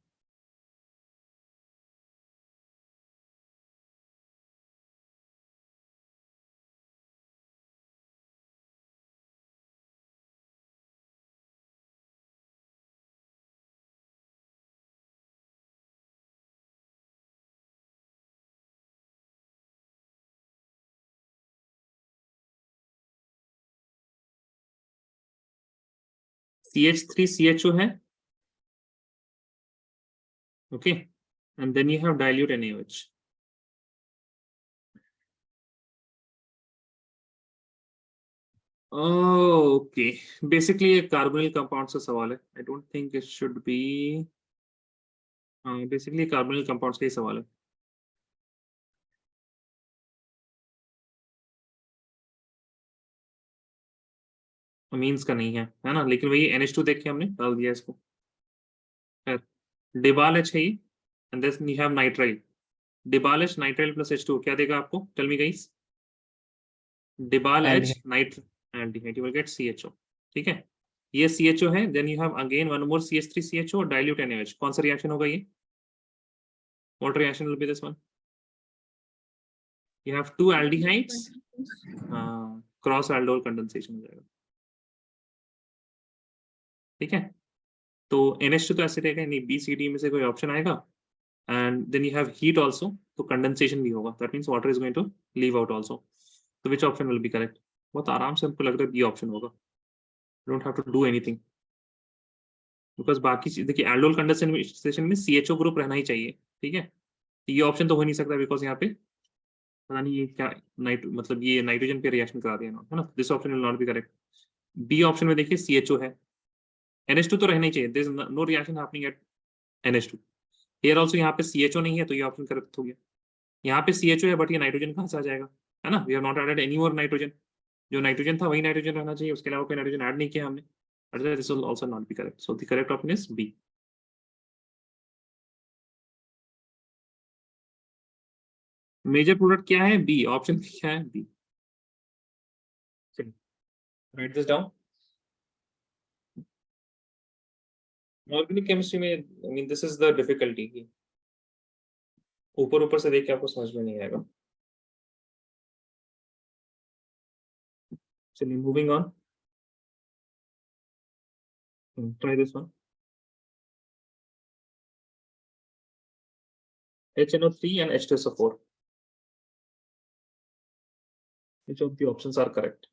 CH3CHO है. Okay, and then you have dilute NaOH. Okay, basically ये carbonyl compound से सवाल है. I don't think it should be. Basically carbonyl compounds का ही सवाल है. Amines का नहीं है ना? लेकिन वही NH2 देख के हमने डाल दिया इसको. डिबाल H है ये, and then you have nitrile. डिबाल H nitrile plus H2 क्या देगा आपको? Tell me guys. डिबाल H nitrile aldehyde, you will get CHO. ठीक है, ये CHO है. Then you have again one more CH3CHO dilute NaOH. कौन सा रिएक्शन होगा ये? What reaction will be this one? You have two aldehydes. Cross aldol condensation हो जाएगा. ठीक है, तो NH2 तो ऐसे रहेगा नहीं, BCD में से कोई ऑप्शन आएगा. And then you have heat also, तो condensation भी होगा. That means water is going to leave out also. So which option will be correct? बहुत आराम से हमको लग रहा है B option होगा. You don't have to do anything. Because बाकी चीज देखिए, aldol condensation में CHO ग्रुप रहना ही चाहिए. ठीक है, ये ऑप्शन तो हो नहीं सकता बिकॉज यहाँ पे पता नहीं ये क्या मतलब ये नाइट्रोजन पे रिएक्शन करा दिया है ना. This option will not be correct. B option में देखिए CHO है. NH2 तो रहना ही चाहिए. There is no reaction happening at NH2. Here also यहाँ पे CHO नहीं है तो ये ऑप्शन करेक्ट हो गया. यहाँ पे CHO है बट ये नाइट्रोजन कहाँ से आ जाएगा, है ना? We have not added any more nitrogen. जो नाइट्रोजन था वही नाइट्रोजन रहना चाहिए, उसके अलावा कोई नाइट्रोजन ऐड नहीं किया हमने. This will also not be correct. So the correct option is B. Major product क्या है? बी. ऑप्शन क्या है? B. Write this down. Organic chemistry में I mean this is the difficulty. ऊपर ऊपर से देख के आपको समझ में नहीं आएगा. चलिए moving on. Try this one. HNO3 and H2SO4. Which of the options are correct?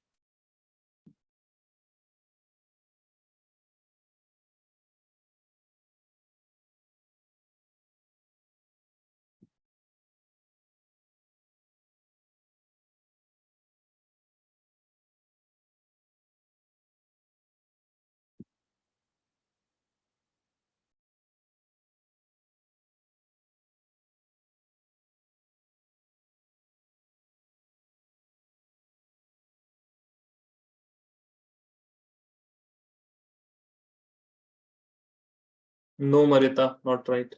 No, Marita, not right.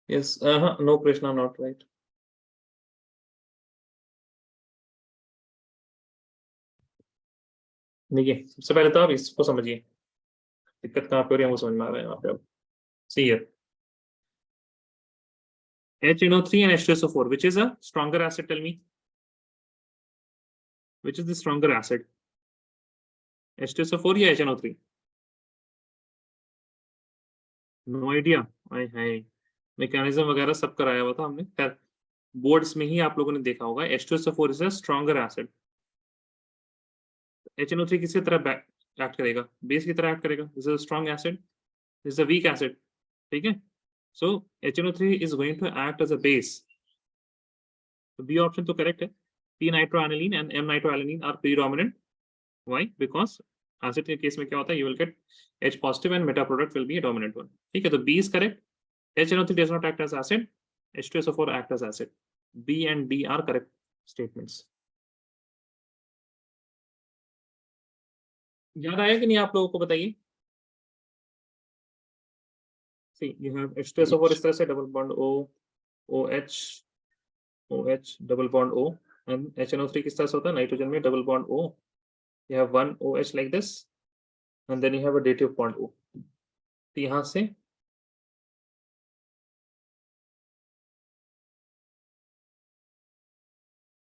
Yes, no, Krishna, not right. देखिए सबसे पहले तो आप इसको समझिए, दिक्कत कहाँ पे हो रही है वो समझ में आ रहा है यहाँ पे अब। See here, HNO3 and H2SO4, which is a stronger acid? Tell me, which is the stronger acid? H2SO4 या HNO3? No idea. Hi hi, mechanism वगैरह सब कराया हुआ था हमने, खैर बोर्ड्स में ही आप लोगों ने देखा होगा। H2SO4 is a stronger acid. HNO3 किसकी तरह एक्ट करेगा? बेस की तरह एक्ट करेगा। This is a strong acid, this is a weak acid, ठीक है। सो HNO3 is going to act as a base. तो बी ऑप्शन तो करेक्ट है। P nitroaniline and M nitroalanine are predominant. Why? Because acid के case में क्या होता है, you will get H positive and meta product will be a dominant one. ठीक है, तो B is correct. HNO3 does not act as acid. H2SO4 act as acid. B and D are correct statements. याद आया कि नहीं आप लोगों को, बताइए। See, you have H2SO4 इस तरह से double bond O, OH, OH double bond O, and HNO3 किस तरह से होता है, नाइट्रोजन में double bond O. You have one OH like this, and then you have a dative bond O. तो यहाँ से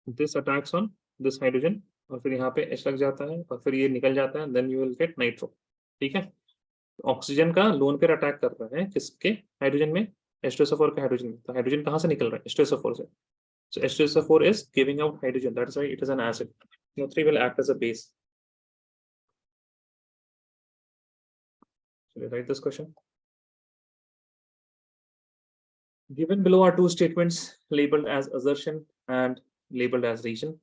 this attacks on this hydrogen, और फिर यहाँ पे H लग जाता है और फिर ये निकल जाता है, then you will get nitro. ठीक है, ऑक्सीजन का लोन पेयर अटैक कर रहा है किसके हाइड्रोजन में? H2SO4 के हाइड्रोजन में। तो हाइड्रोजन कहाँ से निकल रहा है? H2SO4 से। So H2SO4 is giving out hydrogen, that's why it is an acid. CO3 will act as a base. Shall I write this question? Given below are two statements labeled as assertion and labeled as region.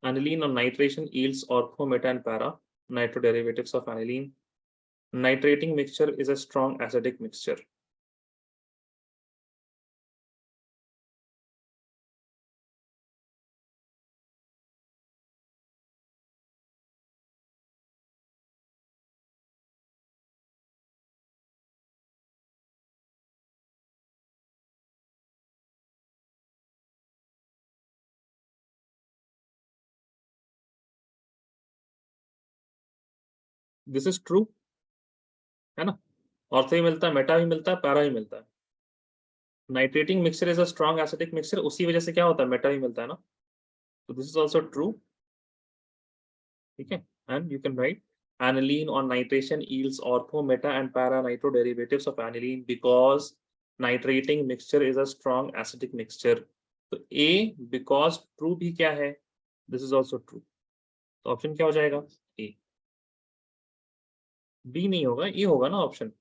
Aniline on nitration yields ortho, meta and para nitro derivatives of aniline. Nitrating mixture is a strong acidic mixture. This is true, है ना? Ortho ही मिलता है, Meta भी मिलता है, para भी मिलता है। Nitrating mixture is a strong acidic mixture, उसी वजह से क्या होता है, मेटा भी मिलता है ना। तो दिस इज आल्सो ट्रू, ठीक है। And you can write aniline on nitration yields ortho, meta and para nitro derivatives of aniline because nitrating mixture is a strong acidic mixture. तो A because true भी क्या है, this is also true. तो option क्या हो जाएगा? A. B नहीं होगा, E होगा ना ऑप्शन।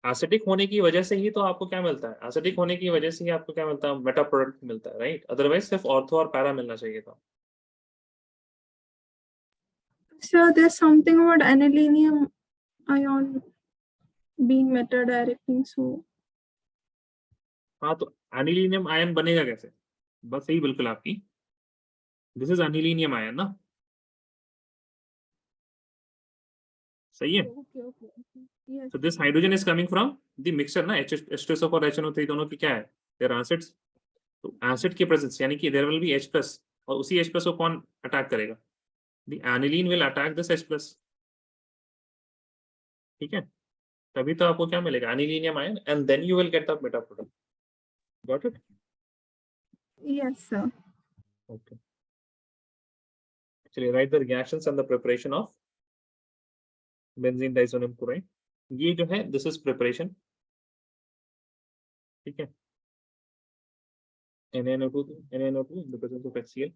एसिडिक होने की वजह से ही तो आपको क्या मिलता है, एसिडिक होने की वजह से ही आपको क्या मिलता है, मेटा प्रोडक्ट मिलता है, राइट। अदरवाइज सिर्फ ऑर्थो और पैरा मिलना चाहिए था। So there's something about aniline ion being meta directing. So हाँ, तो एनिलीनियम आयन बनेगा कैसे? बस सही बिल्कुल आपकी, दिस इज एनिलीनियम आयन ना, सही है। okay. Yes. So this hydrogen is coming from the mixture ना, H2SO और HNO3 दोनों की क्या है, देयर एसिड्स। तो एसिड की प्रेजेंस यानी कि देयर विल बी H+ और उसी H+ को कौन अटैक करेगा? The aniline will attack this H+, ठीक है। तभी तो आपको क्या मिलेगा, anilinium ion, and then you will get the meta product. Got it? Yes, sir. Okay, चलिए write the reactions and the preparation of benzene diazonium chloride. ये जो है दिस इज प्रिपरेशन, ठीक है। NaNO2 in the presence of HCl.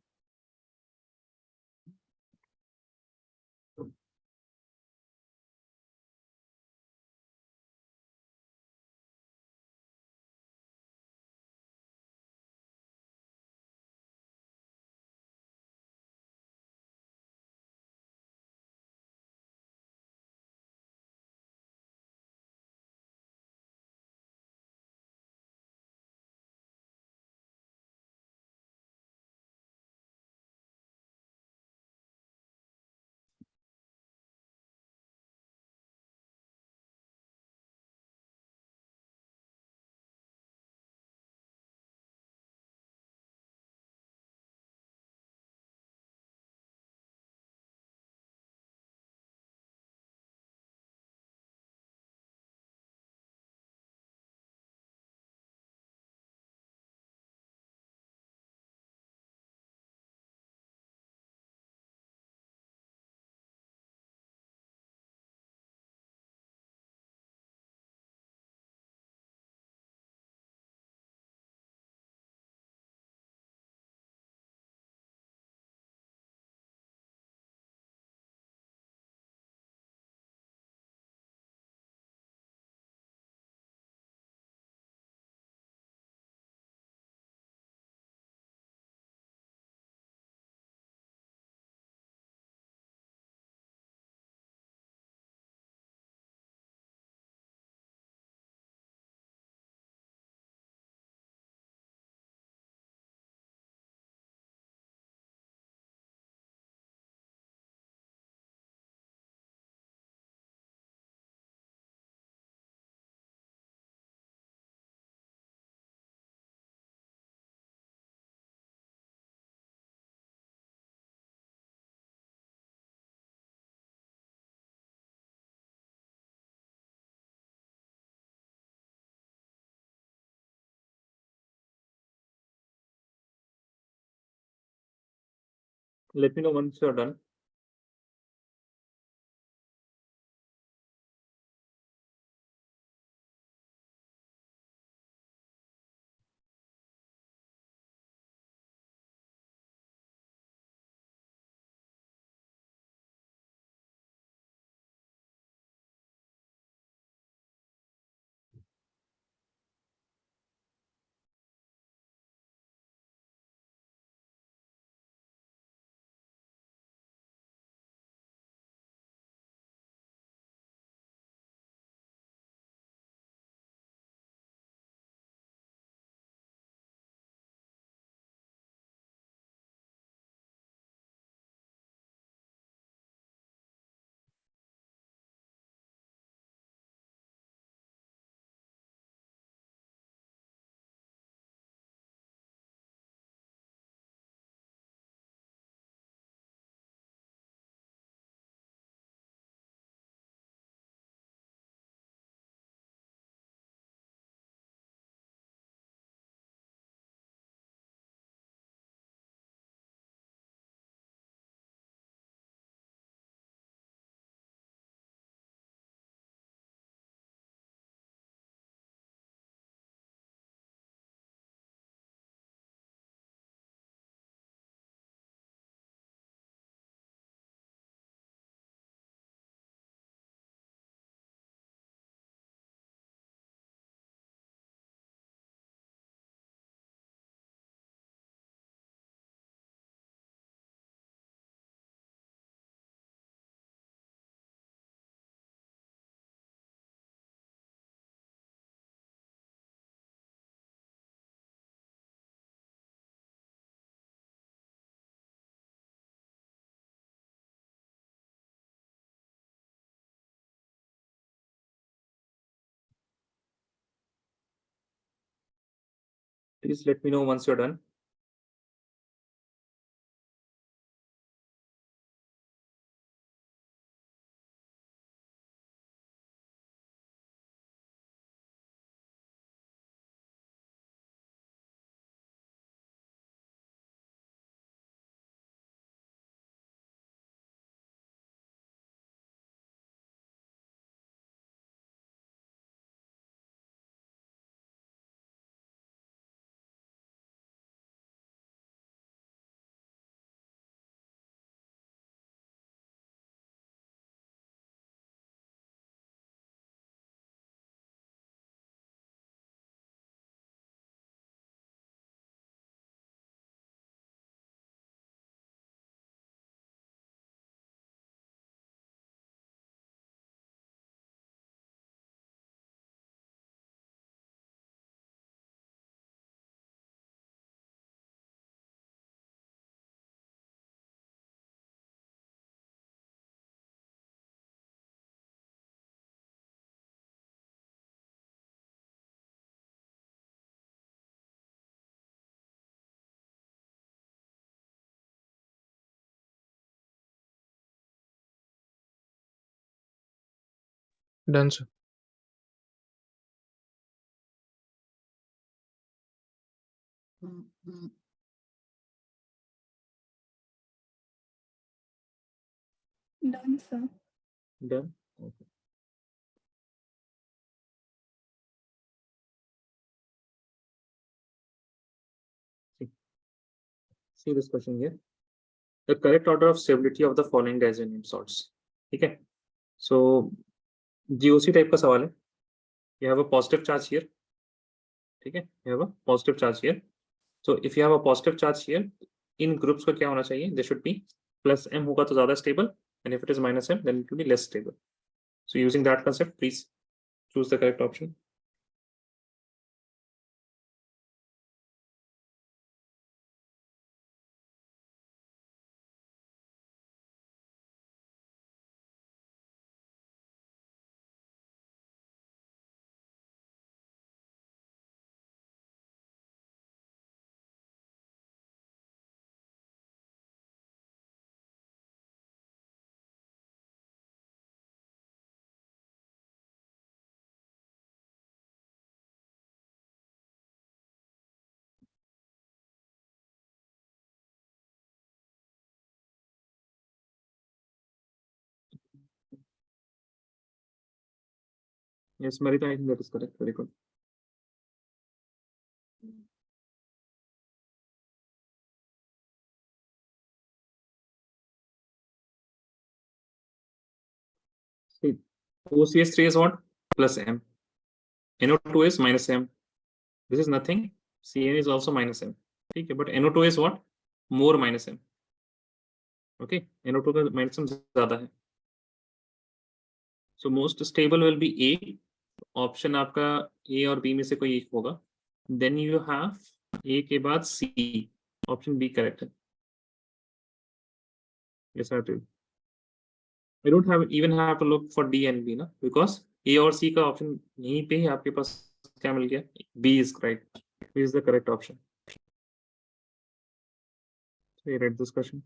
Let me know once you're done. Please let me know once you're done. Done, sir. Done, sir. Done. Okay. See this question here. The correct order of stability of the following diazonamed sorts. Okay. So GOC type का सवाल है. You have a positive charge here. Okay. You have a positive charge here. So if you have a positive charge here, in groups का क्या होना चाहिए? There should be plus m होगा तो ज़्यादा stable, and if it is minus m, then it will be less stable. So using that concept, please choose the correct option. Yes, Marita, I think that is correct. Very good. See, OCH3 is what? Plus M. NO2 is minus M. This is nothing. CN is also minus M. Okay, but NO2 is what? More minus M. Okay, NO2 का minus M ज़्यादा है. So most stable will be A. Option आपका A और B में से कोई एक होगा. Then you have A के बाद C. Option B correct है. Yes, I do. I don't even have to look for D and B ना, because A और C का option यहीं पे ही आपके पास क्या मिल गया? B is correct. B is the correct option. So you read this question.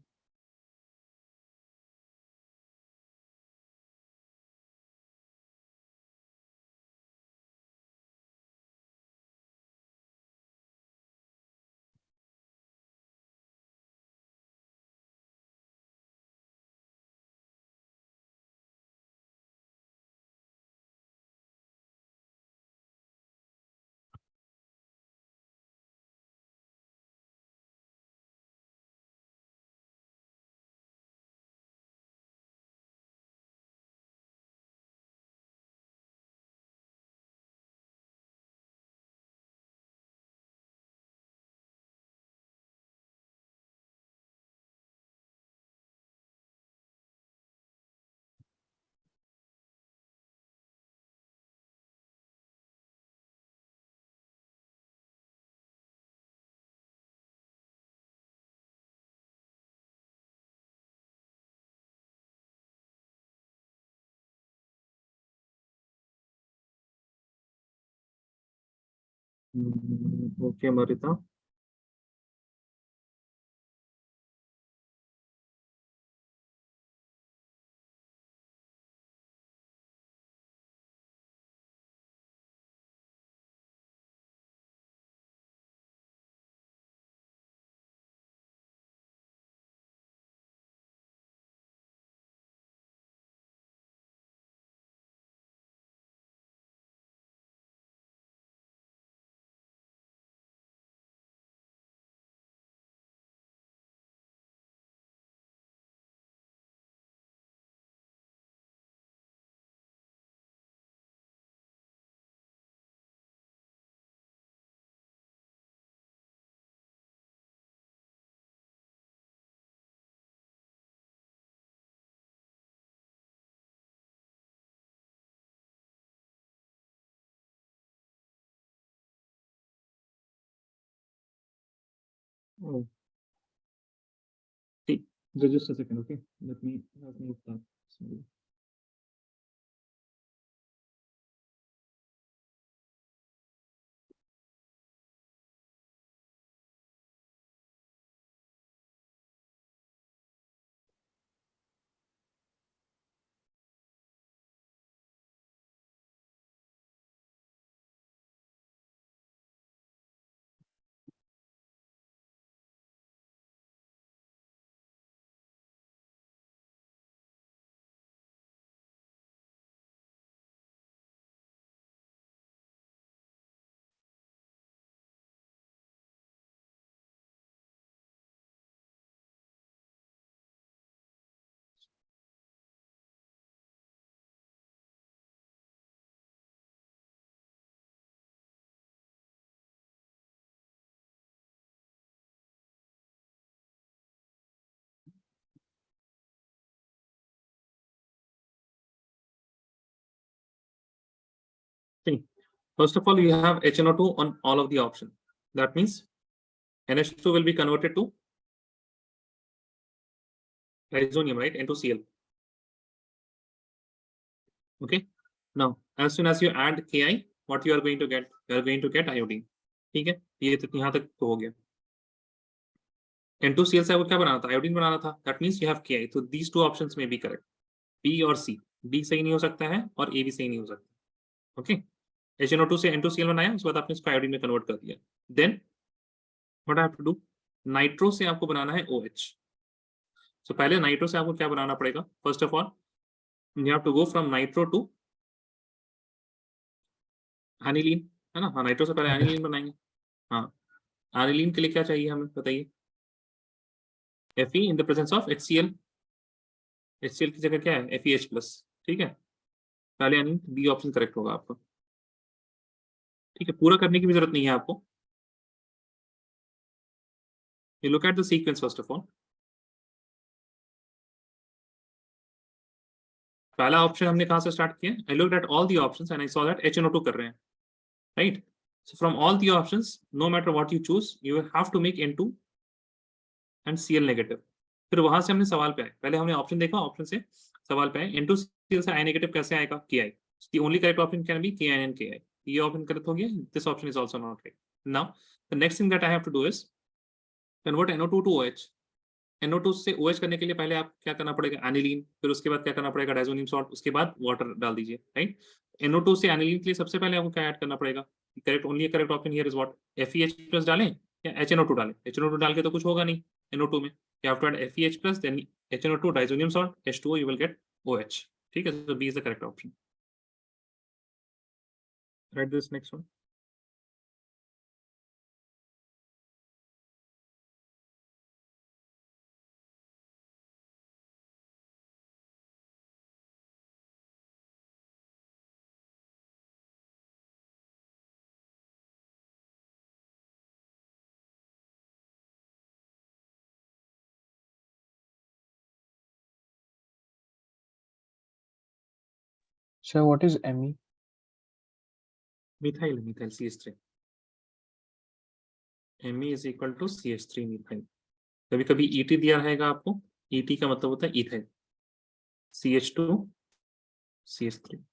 Okay, Marita. Oh, see, just a second, okay? Let me start. Sorry. See, first of all, you have HNO2 on all of the options. That means NH2 will be converted to isonium, right? N2Cl. Okay. Now, as soon as you add Ki, what you are going to get? You are going to get iodine. ठीक है? ये तो यहाँ तक तो हो गया. N2Cl से आपको क्या बनाना था? Iodine बनाना था. That means you have Ki. So these two options may be correct. B और C. B सही नहीं हो सकता है और A भी सही नहीं हो सकता. Okay. HNO2 से N2Cl बनाया, उसके बाद आपने इसको आयोडीन में कन्वर्ट कर दिया. Then what I have to do? Nitro से आपको बनाना है OH. So पहले नाइट्रो से आपको क्या बनाना पड़ेगा? First of all, you have to go from nitro to aniline है ना, हाँ नाइट्रो से पहले एनिलीन बनाएंगे। हाँ, एनिलीन के लिए क्या चाहिए हमें बताइए, Fe in the presence of HCl। HCl की जगह क्या है, FeH+, ठीक है, पहले यानी बी ऑप्शन करेक्ट होगा आपका। ठीक है, पूरा करने की भी जरूरत नहीं है आपको। You look at the sequence first of all. पहला ऑप्शन हमने कहां से स्टार्ट किया, I looked at all the options and I saw that HNO2 कर रहे हैं, right? So from all the options, no matter what you choose, you have to make N2 and Cl negative। फिर वहां से हमने सवाल पे आए, पहले हमने ऑप्शन देखा, ऑप्शन से सवाल पे आए, N2 Cl से I नेगेटिव कैसे आएगा, Ki। The only correct option can be Ki and Ki। ये ऑप्शन करेक्ट हो गया, this option is also not right। Now the next thing that I have to do is convert NO2 to OH। NO2 से OH करने के लिए पहले आप क्या करना पड़ेगा, एनिलीन, फिर उसके बाद क्या करना पड़ेगा, डाइजोनियम सॉल्ट, उसके बाद वाटर डाल दीजिए, राइट। NO2 से एनिलीन के लिए सबसे पहले आपको क्या ऐड करना पड़ेगा, correct, only correct option here is what, FeH+ डालें या HNO2 डालें। HNO2 डाल के तो कुछ होगा नहीं NO2 में, you have to add FeH+ then HNO2 diazonium salt H2O, you will get OH। ठीक है, so B is the correct option। Write this next one। Sir, what is Me? Methyl, methyl CH3। Me is equal to CH3 methyl. कभी कभी ET दिया रहेगा आपको, ET का मतलब होता है इथाइल, CH2 CH3।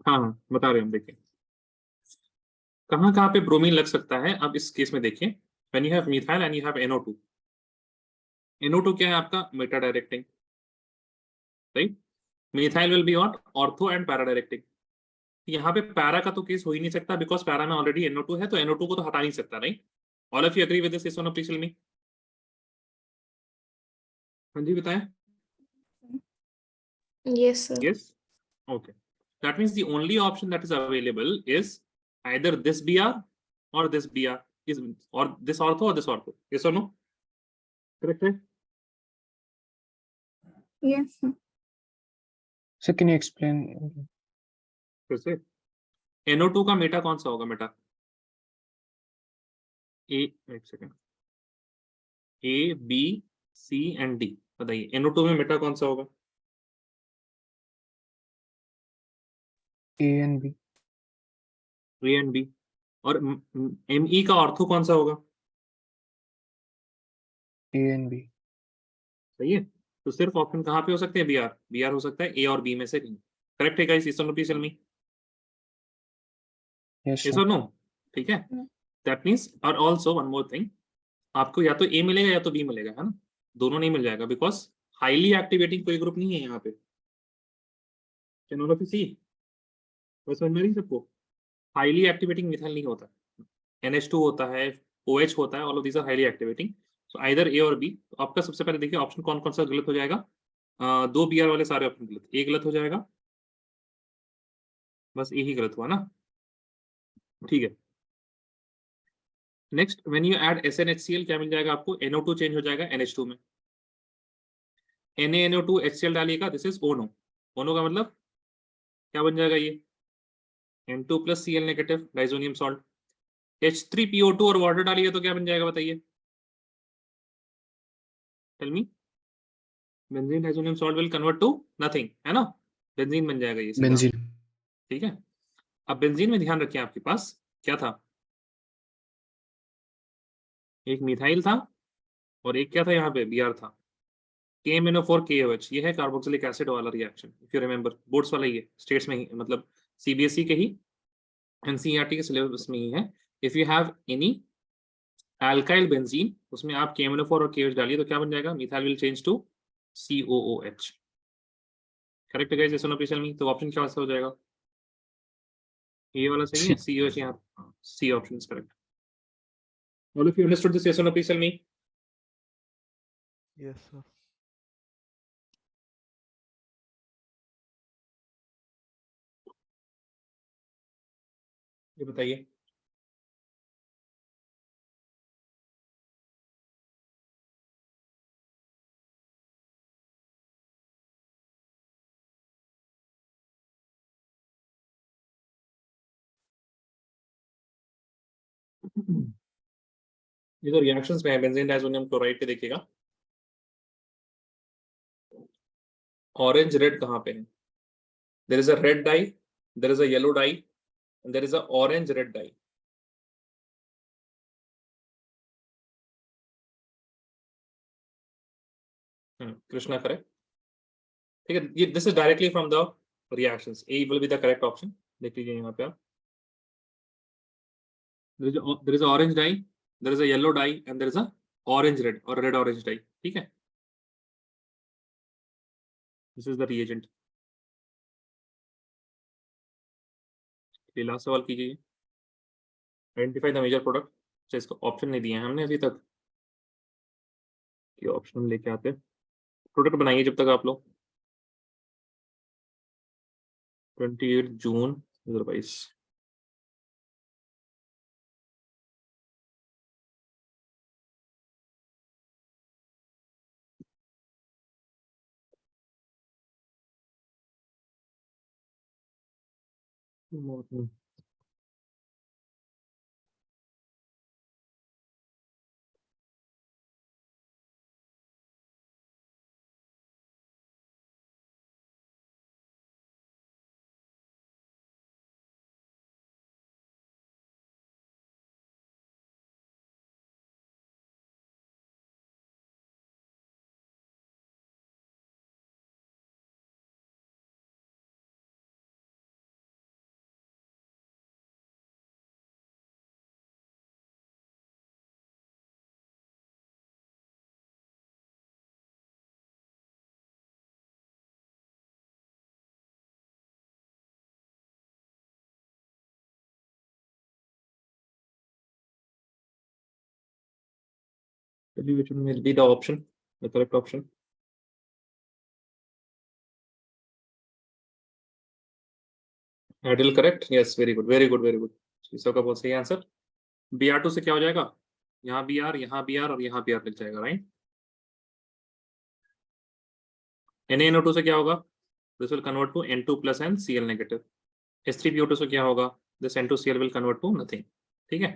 हाँ हाँ, बता रहे हैं हम, देखिए कहाँ कहाँ पे ब्रोमीन लग सकता है। अब इस केस में देखिए, when you have methyl and you have NO2, NO2 क्या है आपका, Meta directing, right. Methyl will be what, ortho and para directing. यहाँ पे पैरा का तो केस हो ही नहीं सकता, बिकॉज पैरा में ऑलरेडी NO2 है, तो NO2 को तो हटा नहीं सकता, right. All of you agree with this, please tell me. हाँ जी बताएं। Yes, sir. Yes. Okay. That means the only option that is available is either this BR or this BR is or this ortho or this ortho. Yes or no? Correct, right? Yes, sir. Sir, can you explain? फिर से NO2 का Meta कौन सा होगा Meta? एक second, A, B, C and D बताइए NO2 में Meta कौन सा होगा? A and B. A and B। और ME का ऑर्थो कौन सा होगा? A and B. सही है। तो सिर्फ ऑप्शन कहाँ पे हो सकते हैं? BR हो सकता है A और B में से कहीं। करेक्ट है गाइस? इस please tell me Yes, yes sir. और नो। ठीक है। दैट मींस और आल्सो वन मोर थिंग, आपको या तो A मिलेगा या तो B मिलेगा, है ना? दोनों नहीं मिल जाएगा बिकॉज हाईली एक्टिवेटिंग कोई ग्रुप नहीं है यहाँ पे। Can all of you see? बस समझ में नहीं सबको? हाईली एक्टिवेटिंग मिथाइल नहीं होता, NH2 होता है, OH होता है, all of these are highly activating. So either A और B। तो आपका सबसे पहले देखिए ऑप्शन कौन कौन सा गलत हो जाएगा। दो BR वाले सारे ऑप्शन गलत, A गलत हो जाएगा, बस A ही गलत हुआ ना। ठीक है। Next when you add SnHCl क्या मिल जाएगा आपको? NO2 चेंज हो जाएगा NH2 में। NaNO2 HCl डालिएगा, दिस इज ONO। ONO का मतलब क्या बन जाएगा? ये N2 plus Cl negative diazonium salt. H3PO2 और वाटर डालिए तो क्या बन जाएगा बताइए? Tell me. Benzene diazonium salt will convert to nothing, है ना? बेंजीन बन जाएगा ये सीधा। Benzene. ठीक है। अब बेंजीन में ध्यान रखिए, आपके पास क्या था? एक मिथाइल था और एक क्या था यहाँ पे? BR था। KMNO4 KOH, ये है कार्बोक्सिलिक एसिड वाला reaction. If you remember, boards वाला ही है, स्टेट्स में ही, मतलब CBSE के ही, NCERT के सिलेबस में ही है। If you have any alkyl benzene, उसमें आप KMNO4 और KOH डालिए तो क्या बन जाएगा? Methyl will change to COOH। Correct है गाइस? यस और नो प्लीज टेल मी। तो ऑप्शन क्या हो जाएगा? ये वाला सही है, COH यहाँ, C option is correct. All of you understood this? Yes और no please tell me. Yes, sir. ये बताइए। ये तो रिएक्शंस में है, बेंजीन डाइजोनियम क्लोराइड पे देखिएगा, ऑरेंज रेड कहाँ पे है? There is a red dye, there is a yellow dye and there is a orange red dye. Krishna correct. ठीक है, ये this is directly from the reactions. A will be the correct option. देख लीजिए यहाँ पे आप, there is orange dye, there is a yellow dye and there is a orange red और red orange dye. ठीक है, this is the reagent. Last सवाल कीजिए, आइडेंटिफाई द मेजर प्रोडक्ट। अच्छा, इसका ऑप्शन नहीं दिए हैं हमने अभी तक, कि ऑप्शन लेके आते हैं। प्रोडक्ट बनाइए जब तक आप लोग। 28 जून 2022। which will be the option, the correct option? Ideal correct, yes, very good very good very good, शीशो का बहुत सही आंसर। Br2 से क्या हो जाएगा, यहाँ Br, यहाँ Br और यहाँ Br लिख जाएगा, राइट। NaNO2 से क्या होगा, this will convert to N2 plus N Cl negative. H3PO2 से क्या होगा, this N2Cl will convert to nothing, ठीक है।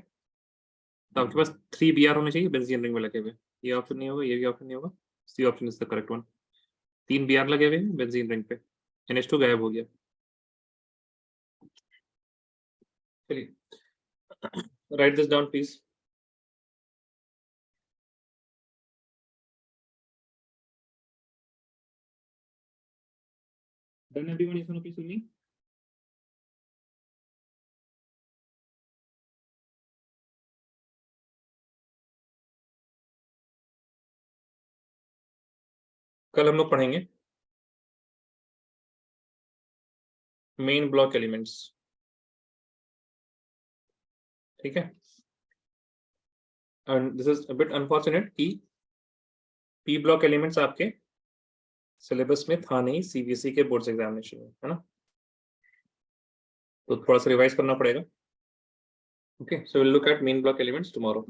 तो आपके पास 3Br होने चाहिए बेंजीन रिंग में लगे हुए, ये ऑप्शन नहीं होगा, ये भी ऑप्शन नहीं होगा, C option is the correct one. 3 Br लगे हुए हैं बेंजीन रिंग पे, NH2 गायब हो गया। चलिए, right this down please. Done everyone, yes or no, please tell me. कल हम लोग पढ़ेंगे मेन ब्लॉक एलिमेंट्स, ठीक है। And this is a bit unfortunate कि पी ब्लॉक एलिमेंट्स आपके सिलेबस में था नहीं सीबीएसई के बोर्ड्स एग्जामिनेशन में, है ना, तो थोड़ा सा रिवाइज करना पड़ेगा। Okay, so will look at main block elements tomorrow.